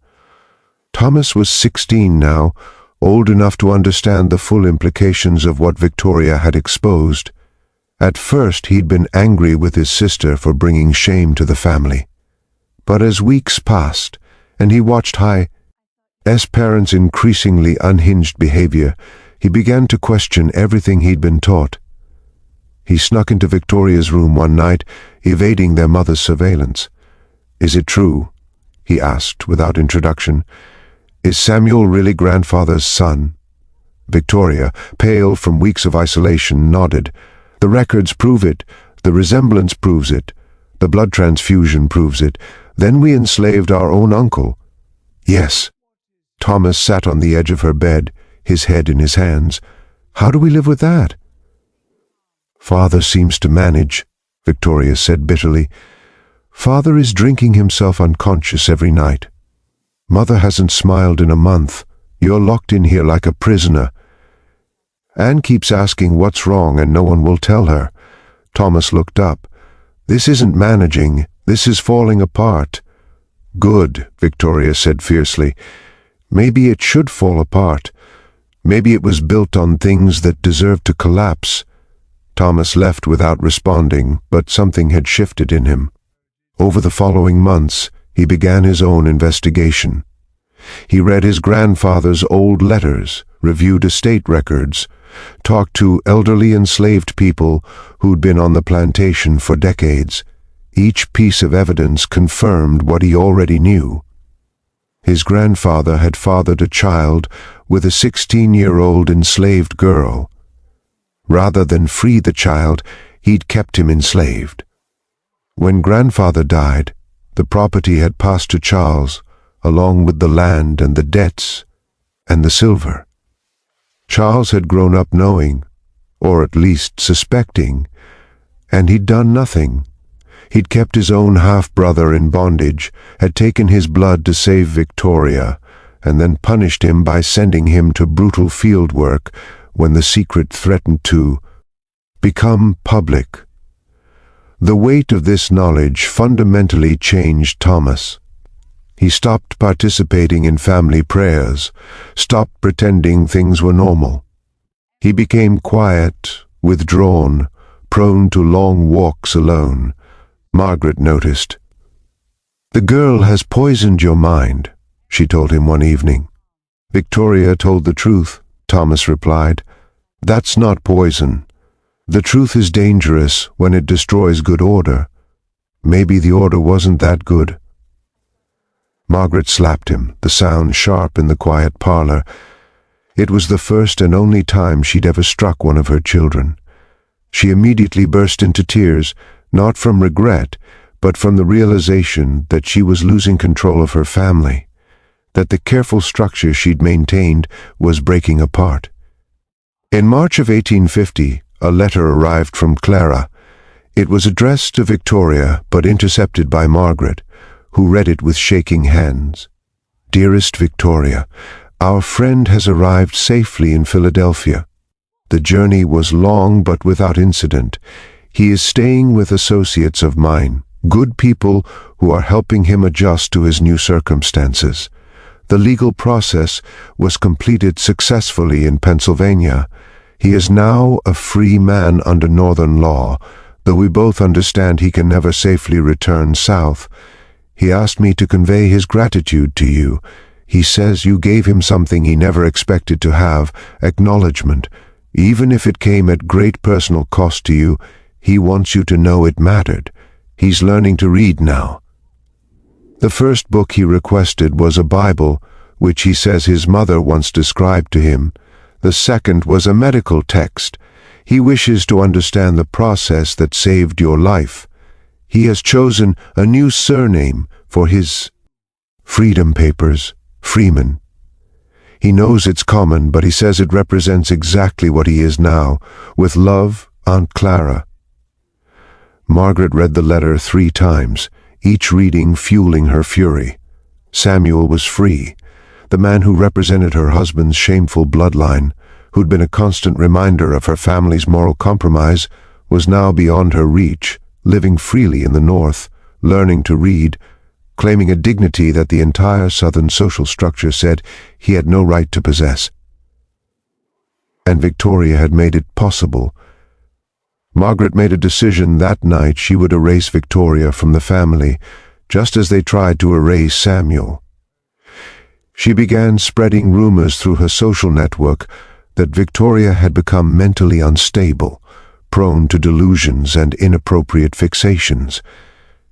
Thomas was 16 now, old enough to understand the full implications of what Victoria had exposed. At first he'd been angry with his sister for bringing shame to the family. But as weeks passed, and he watched Hi's parents' increasingly unhinged behavior, he began to question everything he'd been taught. He snuck into Victoria's room one night, evading their mother's surveillance. "Is it true?" he asked without introduction. "Is Samuel really grandfather's son?" Victoria, pale from weeks of isolation, nodded. "The records prove it. The resemblance proves it. The blood transfusion proves it. Then we enslaved our own uncle." "Yes." Thomas sat on the edge of her bed, his head in his hands. "How do we live with that?" "Father seems to manage," Victoria said bitterly. "Father is drinking himself unconscious every night. Mother hasn't smiled in a month. You're locked in here like a prisoner. Anne keeps asking what's wrong and no one will tell her." Thomas looked up. "This isn't managing. This is falling apart." "Good," Victoria said fiercely. "Maybe it should fall apart. Maybe it was built on things that deserve to collapse." Thomas left without responding, but something had shifted in him. Over the following months, he began his own investigation. He read his grandfather's old letters, reviewed estate records, talked to elderly enslaved people who'd been on the plantation for decades. Each piece of evidence confirmed what he already knew. His grandfather had fathered a child with a 16-year-old enslaved girl. Rather than free the child, he'd kept him enslaved. When grandfather died, the property had passed to Charles, along with the land and the debts and the silver. Charles had grown up knowing, or at least suspecting, and he'd done nothing. He'd kept his own half-brother in bondage, had taken his blood to save Victoria, and then punished him by sending him to brutal field work when the secret threatened to become public. The weight of this knowledge fundamentally changed Thomas. He stopped participating in family prayers, stopped pretending things were normal. He became quiet, withdrawn, prone to long walks alone. Margaret noticed. "The girl has poisoned your mind," she told him one evening. "Victoria told the truth," Thomas replied. "That's not poison. The truth is dangerous when it destroys good order. Maybe the order wasn't that good." Margaret slapped him, the sound sharp in the quiet parlor. It was the first and only time she'd ever struck one of her children. She immediately burst into tears, not from regret, but from the realization that she was losing control of her family, that the careful structure she'd maintained was breaking apart. In March of 1850, a letter arrived from Clara. It was addressed to Victoria, but intercepted by Margaret, who read it with shaking hands. "Dearest Victoria, our friend has arrived safely in Philadelphia. The journey was long but without incident. He is staying with associates of mine, good people who are helping him adjust to his new circumstances. The legal process was completed successfully in Pennsylvania. He is now a free man under Northern law, though we both understand he can never safely return south. He asked me to convey his gratitude to you. He says you gave him something he never expected to have, acknowledgement. Even if it came at great personal cost to you, he wants you to know it mattered. He's learning to read now." The first book he requested was a Bible, which he says his mother once described to him. The second was a medical text. He wishes to understand the process that saved your life. He has chosen a new surname for his freedom papers, Freeman. He knows it's common, but he says it represents exactly what he is now. With love, Aunt Clara. Margaret read the letter 3 times, each reading fueling her fury. Samuel was free. The man who represented her husband's shameful bloodline, who'd been a constant reminder of her family's moral compromise, was now beyond her reach, living freely in the North, learning to read, claiming a dignity that the entire Southern social structure said he had no right to possess. And Victoria had made it possible. Margaret made a decision that night she would erase Victoria from the family, just as they tried to erase Samuel. She began spreading rumors through her social network that Victoria had become mentally unstable, prone to delusions and inappropriate fixations.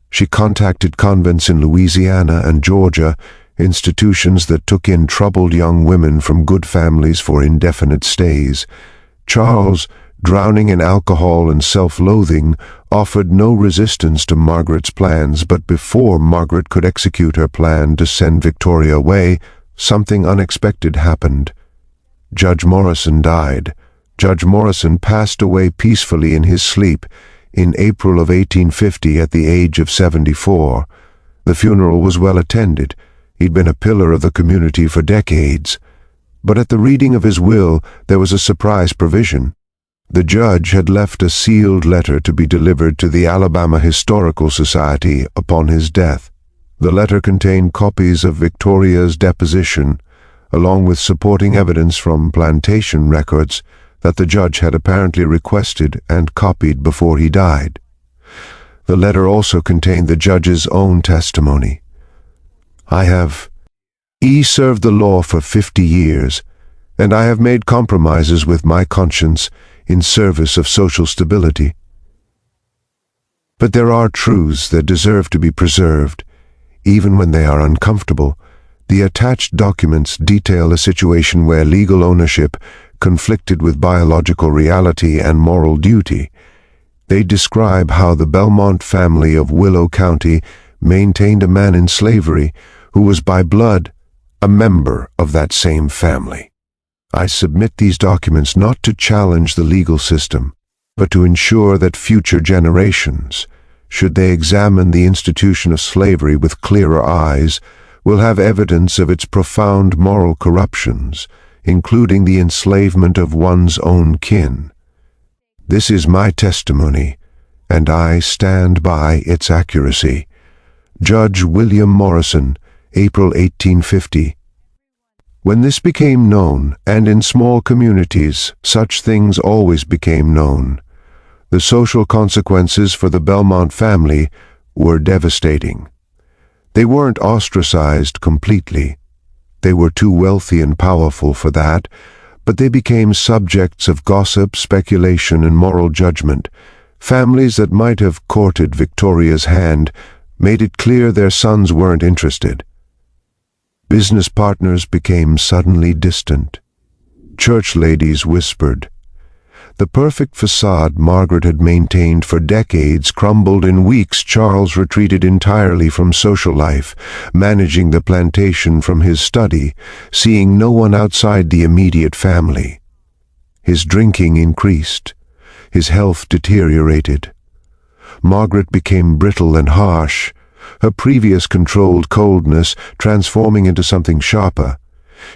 She contacted convents in Louisiana and Georgia, institutions that took in troubled young women from good families for indefinite stays. Charles, drowning in alcohol and self-loathing, offered no resistance to Margaret's plans, but before Margaret could execute her plan to send Victoria away, something unexpected happened. Judge Morrison died. Judge Morrison passed away peacefully in his sleep in April of 1850 at the age of 74. The funeral was well attended. He'd been a pillar of the community for decades. But at the reading of his will, there was a surprise provision. The judge had left a sealed letter to be delivered to the Alabama Historical Society upon his death. The letter contained copies of Victoria's deposition, along with supporting evidence from plantation records that the judge had apparently requested and copied before he died. The letter also contained the judge's own testimony. "I have served the law for 50 years, and I have made compromises with my conscience in service of social stability. But there are truths that deserve to be preserved, even when they are uncomfortable. The attached documents detail a situation where legal ownership conflicted with biological reality and moral duty. They describe how the Belmont family of Willow County maintained a man in slavery who was by blood a member of that same family. I submit these documents not to challenge the legal system, but to ensure that future generations, should they examine the institution of slavery with clearer eyes, will have evidence of its profound moral corruptions, including the enslavement of one's own kin. This is my testimony, and I stand by its accuracy." Judge William Morrison, April 1850. When this became known, and in small communities such things always became known, the social consequences for the Belmont family were devastating. They weren't ostracized completely. They were too wealthy and powerful for that, but they became subjects of gossip, speculation, and moral judgment. Families that might have courted Victoria's hand made it clear their sons weren't interested. Business partners became suddenly distant. Church ladies whispered. The perfect facade Margaret had maintained for decades crumbled in weeks. Charles retreated entirely from social life, managing the plantation from his study, seeing no one outside the immediate family. His drinking increased. His health deteriorated. Margaret became brittle and harsh, her previous controlled coldness transforming into something sharper.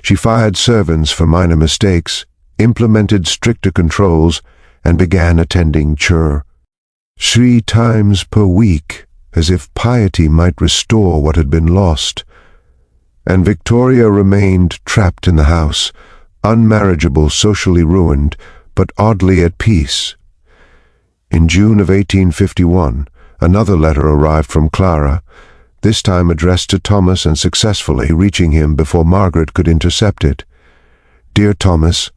She fired servants for minor mistakes, implemented stricter controls, and began attending church 3 times per week, as if piety might restore what had been lost. And Victoria remained trapped in the house, unmarriageable, socially ruined, but oddly at peace. In June of 1851, another letter arrived from Clara, this time addressed to Thomas and successfully reaching him before Margaret could intercept it. Dear Thomas,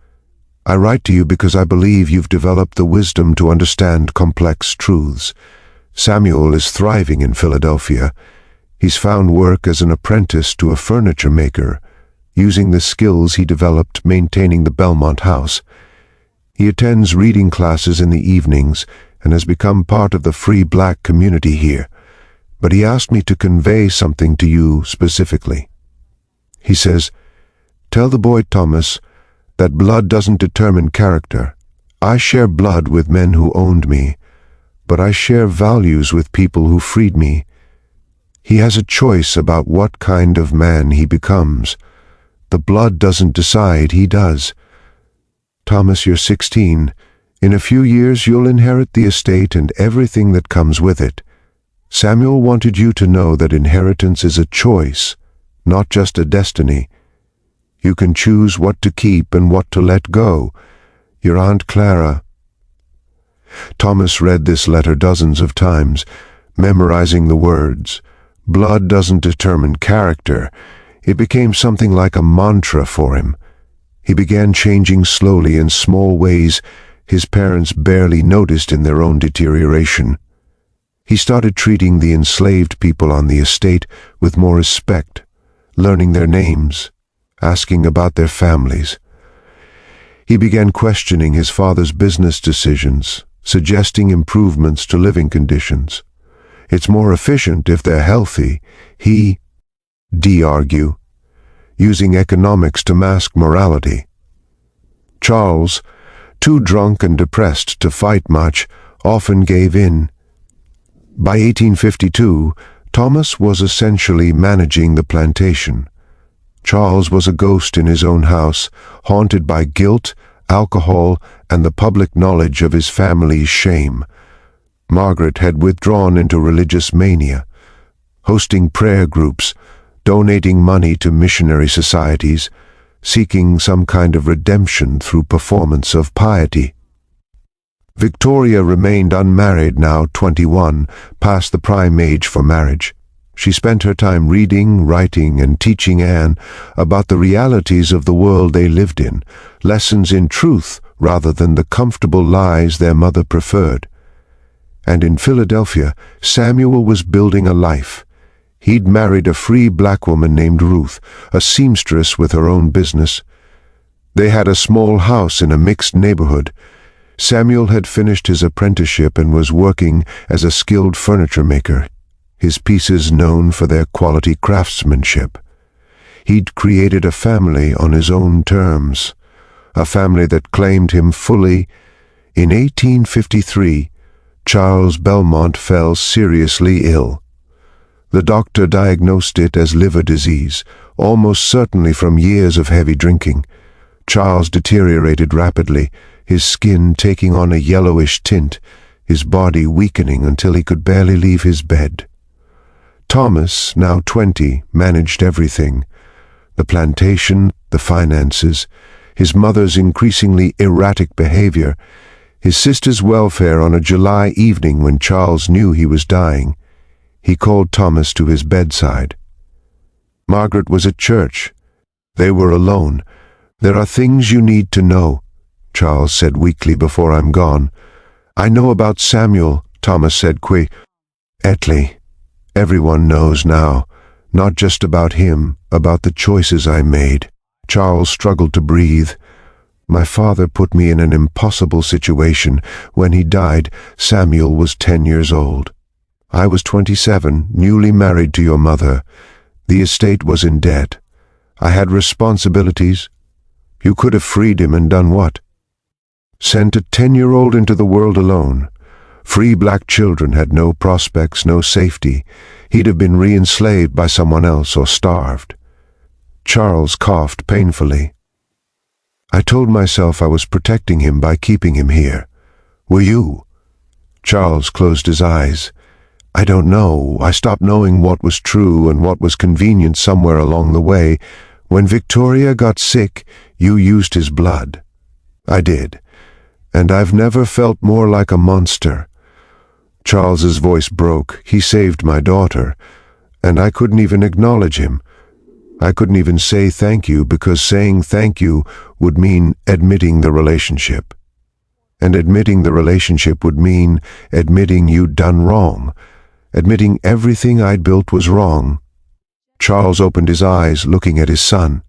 I write to you because I believe you've developed the wisdom to understand complex truths. Samuel is thriving in Philadelphia. He's found work as an apprentice to a furniture maker, using the skills he developed maintaining the Belmont house. He attends reading classes in the evenings and has become part of the free black community here. But he asked me to convey something to you specifically. He says, "Tell the boy Thomas that blood doesn't determine character. I share blood with men who owned me, but I share values with people who freed me. He has a choice about what kind of man he becomes. The blood doesn't decide, he does. Thomas, you're 16. In a few years you'll inherit the estate and everything that comes with it. Samuel wanted you to know that inheritance is a choice, not just a destiny. You can choose what to keep and what to let go. Your Aunt Clara." Thomas read this letter dozens of times, memorizing the words. Blood doesn't determine character. It became something like a mantra for him. He began changing slowly in small ways his parents barely noticed in their own deterioration. He started treating the enslaved people on the estate with more respect, learning their names, asking about their families. He began questioning his father's business decisions, suggesting improvements to living conditions. It's more efficient if they're healthy, he'd argue, using economics to mask morality. Charles, too drunk and depressed to fight much, often gave in. By 1852, Thomas was essentially managing the plantation. Charles was a ghost in his own house, haunted by guilt, alcohol, and the public knowledge of his family's shame. Margaret had withdrawn into religious mania, hosting prayer groups, donating money to missionary societies, seeking some kind of redemption through performance of piety. Victoria remained unmarried, now 21, past the prime age for marriage. She spent her time reading, writing, and teaching Anne about the realities of the world they lived in, lessons in truth rather than the comfortable lies their mother preferred. And in Philadelphia, Samuel was building a life. He'd married a free black woman named Ruth, a seamstress with her own business. They had a small house in a mixed neighborhood. Samuel had finished his apprenticeship and was working as a skilled furniture maker, his pieces known for their quality craftsmanship. He'd created a family on his own terms, a family that claimed him fully. In 1853, Charles Belmont fell seriously ill. The doctor diagnosed it as liver disease, almost certainly from years of heavy drinking. Charles deteriorated rapidly, his skin taking on a yellowish tint, his body weakening until he could barely leave his bed. Thomas, now 20, managed everything: the plantation, the finances, his mother's increasingly erratic behavior, his sister's welfare. On a July evening when Charles knew he was dying, he called Thomas to his bedside. Margaret was at church. They were alone. "There are things you need to know," Charles said weakly, "before I'm gone." "I know about Samuel," Thomas said quietly. "Everyone knows now, not just about him, about the choices I made." Charles struggled to breathe. My father put me in an impossible situation. When he died, Samuel was 10 years old. I was 27, newly married to your mother. The estate was in debt. I had responsibilities. You could have freed him and done what? Sent a 10-year-old into the world alone. Free black children had no prospects, no safety. He'd have been re-enslaved by someone else or starved. Charles coughed painfully. I told myself I was protecting him by keeping him here. Were you? Charles closed his eyes. I don't know. I stopped knowing what was true and what was convenient somewhere along the way. When Victoria got sick, you used his blood. I did. And I've never felt more like a monster. Charles's voice broke. He saved my daughter, and I couldn't even acknowledge him. I couldn't even say thank you, because saying thank you would mean admitting the relationship. And admitting the relationship would mean admitting you'd done wrong, admitting everything I'd built was wrong. Charles opened his eyes, looking at his son.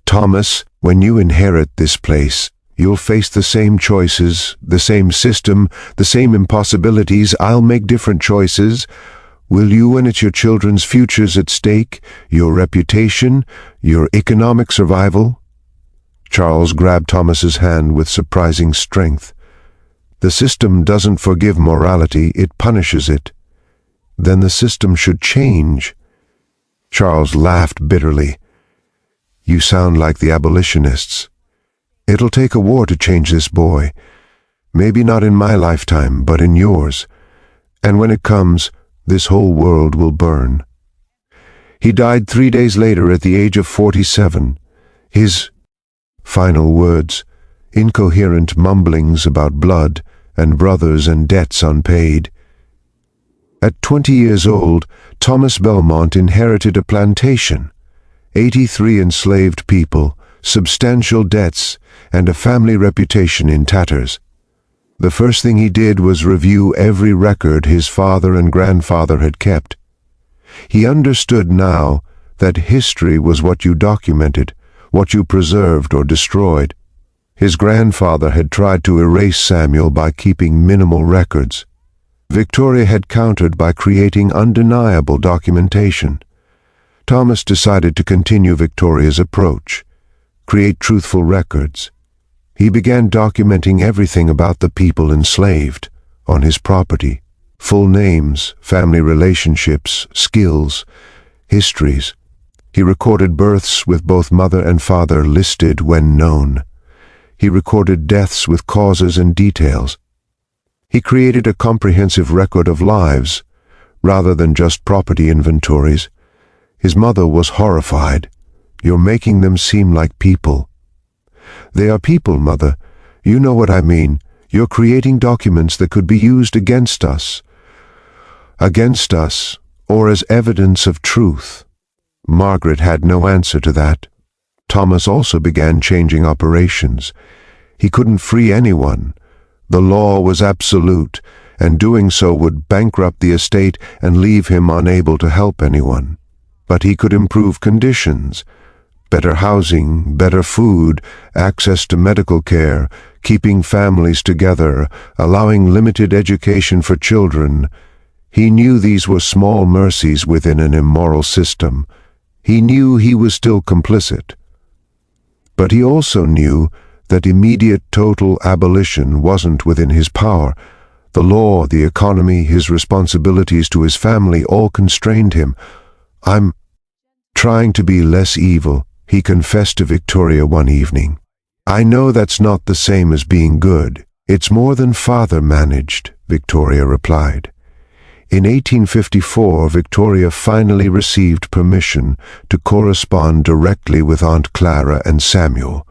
Thomas, when you inherit this place, you'll face the same choices, the same system, the same impossibilities. I'll make different choices. Will you, when it's your children's futures at stake, your reputation, your economic survival? Charles grabbed Thomas's hand with surprising strength. The system doesn't forgive morality, it punishes it. Then the system should change. Charles laughed bitterly. You sound like the abolitionists. It'll take a war to change this boy. Maybe not in my lifetime, but in yours. And when it comes, this whole world will burn. He died 3 days later at the age of 47. His final words, incoherent mumblings about blood and brothers and debts unpaid. At 20 years old, Thomas Belmont inherited a plantation, 83 enslaved people, substantial debts, and a family reputation in tatters. The first thing he did was review every record his father and grandfather had kept. He understood now that history was what you documented, what you preserved or destroyed. His grandfather had tried to erase Samuel by keeping minimal records. Victoria had countered by creating undeniable documentation. Thomas decided to continue Victoria's approach, create truthful records. He began documenting everything about the people enslaved, on his property, full names, family relationships, skills, histories. He recorded births with both mother and father listed when known. He recorded deaths with causes and details. He created a comprehensive record of lives, rather than just property inventories. His mother was horrified. You're making them seem like people. They are people, Mother. You know what I mean. You're creating documents that could be used against us. Against us, or as evidence of truth. Margaret had no answer to that. Thomas also began changing operations. He couldn't free anyone. The law was absolute, and doing so would bankrupt the estate and leave him unable to help anyone. But he could improve conditions. Better housing, better food, access to medical care, keeping families together, allowing limited education for children. He knew these were small mercies within an immoral system. He knew he was still complicit. But he also knew that immediate total abolition wasn't within his power. The law, the economy, his responsibilities to his family all constrained him. I'm trying to be less evil, he confessed to Victoria one evening. I know that's not the same as being good. It's more than Father managed, Victoria replied. In 1854, Victoria finally received permission to correspond directly with Aunt Clara and Samuel.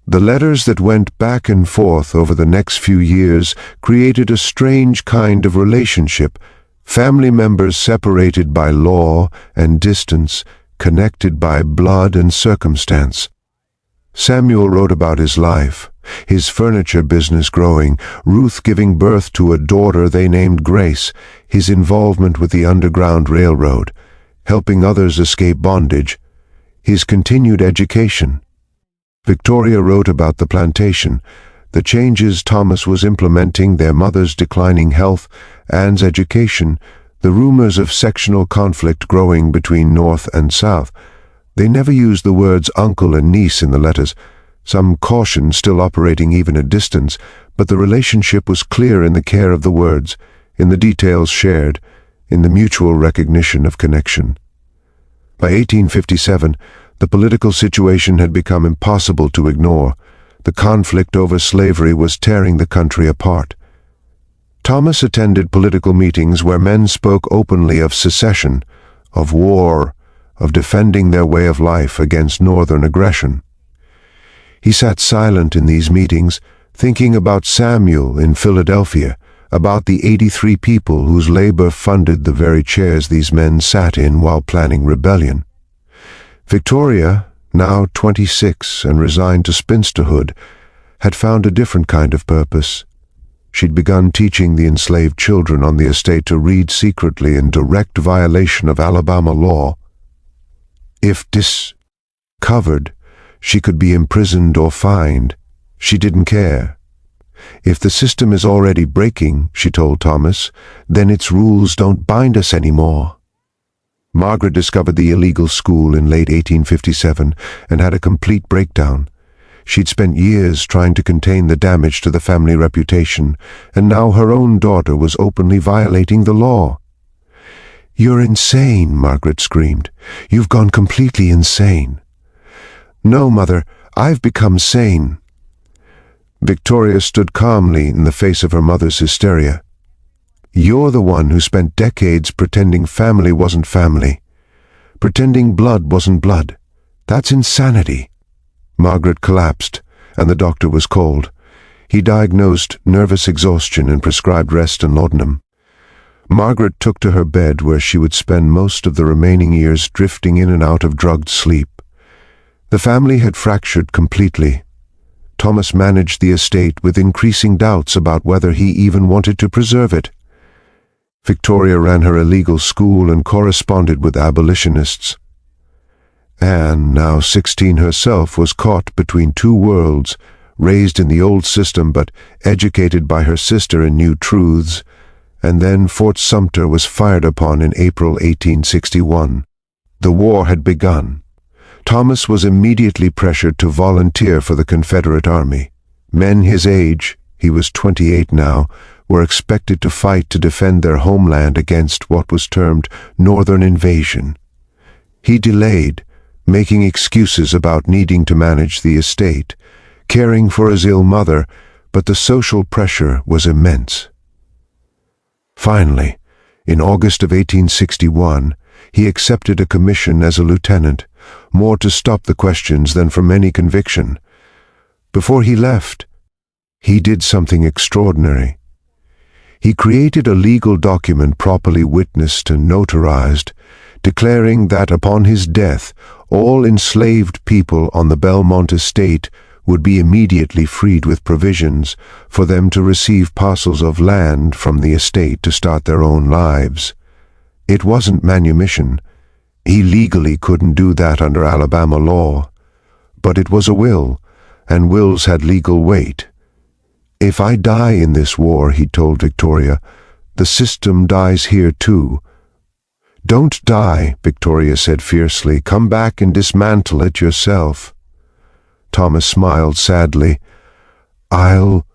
The letters that went back and forth over the next few years created a strange kind of relationship, family members separated by law and distance, connected by blood and circumstance. Samuel wrote about his life, his furniture business growing, Ruth giving birth to a daughter they named Grace, his involvement with the Underground Railroad, helping others escape bondage, his continued education. Victoria wrote about the plantation, the changes Thomas was implementing, their mother's declining health, Anne's education, the rumors of sectional conflict growing between North and South. They never used the words uncle and niece in the letters, some caution still operating even at distance, but the relationship was clear in the care of the words, in the details shared, in the mutual recognition of connection. By 1857, the political situation had become impossible to ignore. The conflict over slavery was tearing the country apart. Thomas attended political meetings where men spoke openly of secession, of war, of defending their way of life against Northern aggression. He sat silent in these meetings, thinking about Samuel in Philadelphia, about the 83 people whose labor funded the very chairs these men sat in while planning rebellion. Victoria, now 26 and resigned to spinsterhood, had found a different kind of purpose. She'd begun teaching the enslaved children on the estate to read secretly in direct violation of Alabama law. If discovered, she could be imprisoned or fined. She didn't care. If the system is already breaking, she told Thomas, then its rules don't bind us anymore. Margaret discovered the illegal school in late 1857 and had a complete breakdown. She'd spent years trying to contain the damage to the family reputation, and now her own daughter was openly violating the law. "You're insane," Margaret screamed. "You've gone completely insane." "No, Mother, I've become sane." Victoria stood calmly in the face of her mother's hysteria. "You're the one who spent decades pretending family wasn't family, pretending blood wasn't blood. That's insanity." Margaret collapsed, and the doctor was called. He diagnosed nervous exhaustion and prescribed rest and laudanum. Margaret took to her bed, where she would spend most of the remaining years drifting in and out of drugged sleep. The family had fractured completely. Thomas managed the estate with increasing doubts about whether he even wanted to preserve it. Victoria ran her illegal school and corresponded with abolitionists. Anne, now 16 herself, was caught between two worlds, raised in the old system but educated by her sister in new truths, and then Fort Sumter was fired upon in April 1861. The war had begun. Thomas was immediately pressured to volunteer for the Confederate Army. Men his age, he was 28 now, were expected to fight to defend their homeland against what was termed Northern invasion. He delayed, making excuses about needing to manage the estate, caring for his ill mother, but the social pressure was immense. Finally, in August of 1861, he accepted a commission as a lieutenant, more to stop the questions than from any conviction. Before he left, he did something extraordinary. He created a legal document properly witnessed and notarized, declaring that upon his death, all enslaved people on the Belmont estate would be immediately freed with provisions for them to receive parcels of land from the estate to start their own lives. It wasn't manumission. He legally couldn't do that under Alabama law. But it was a will, and wills had legal weight. "If I die in this war," he told Victoria, "the system dies here too." "Don't die," Victoria said fiercely. "Come back and dismantle it yourself." Thomas smiled sadly. "I'll..."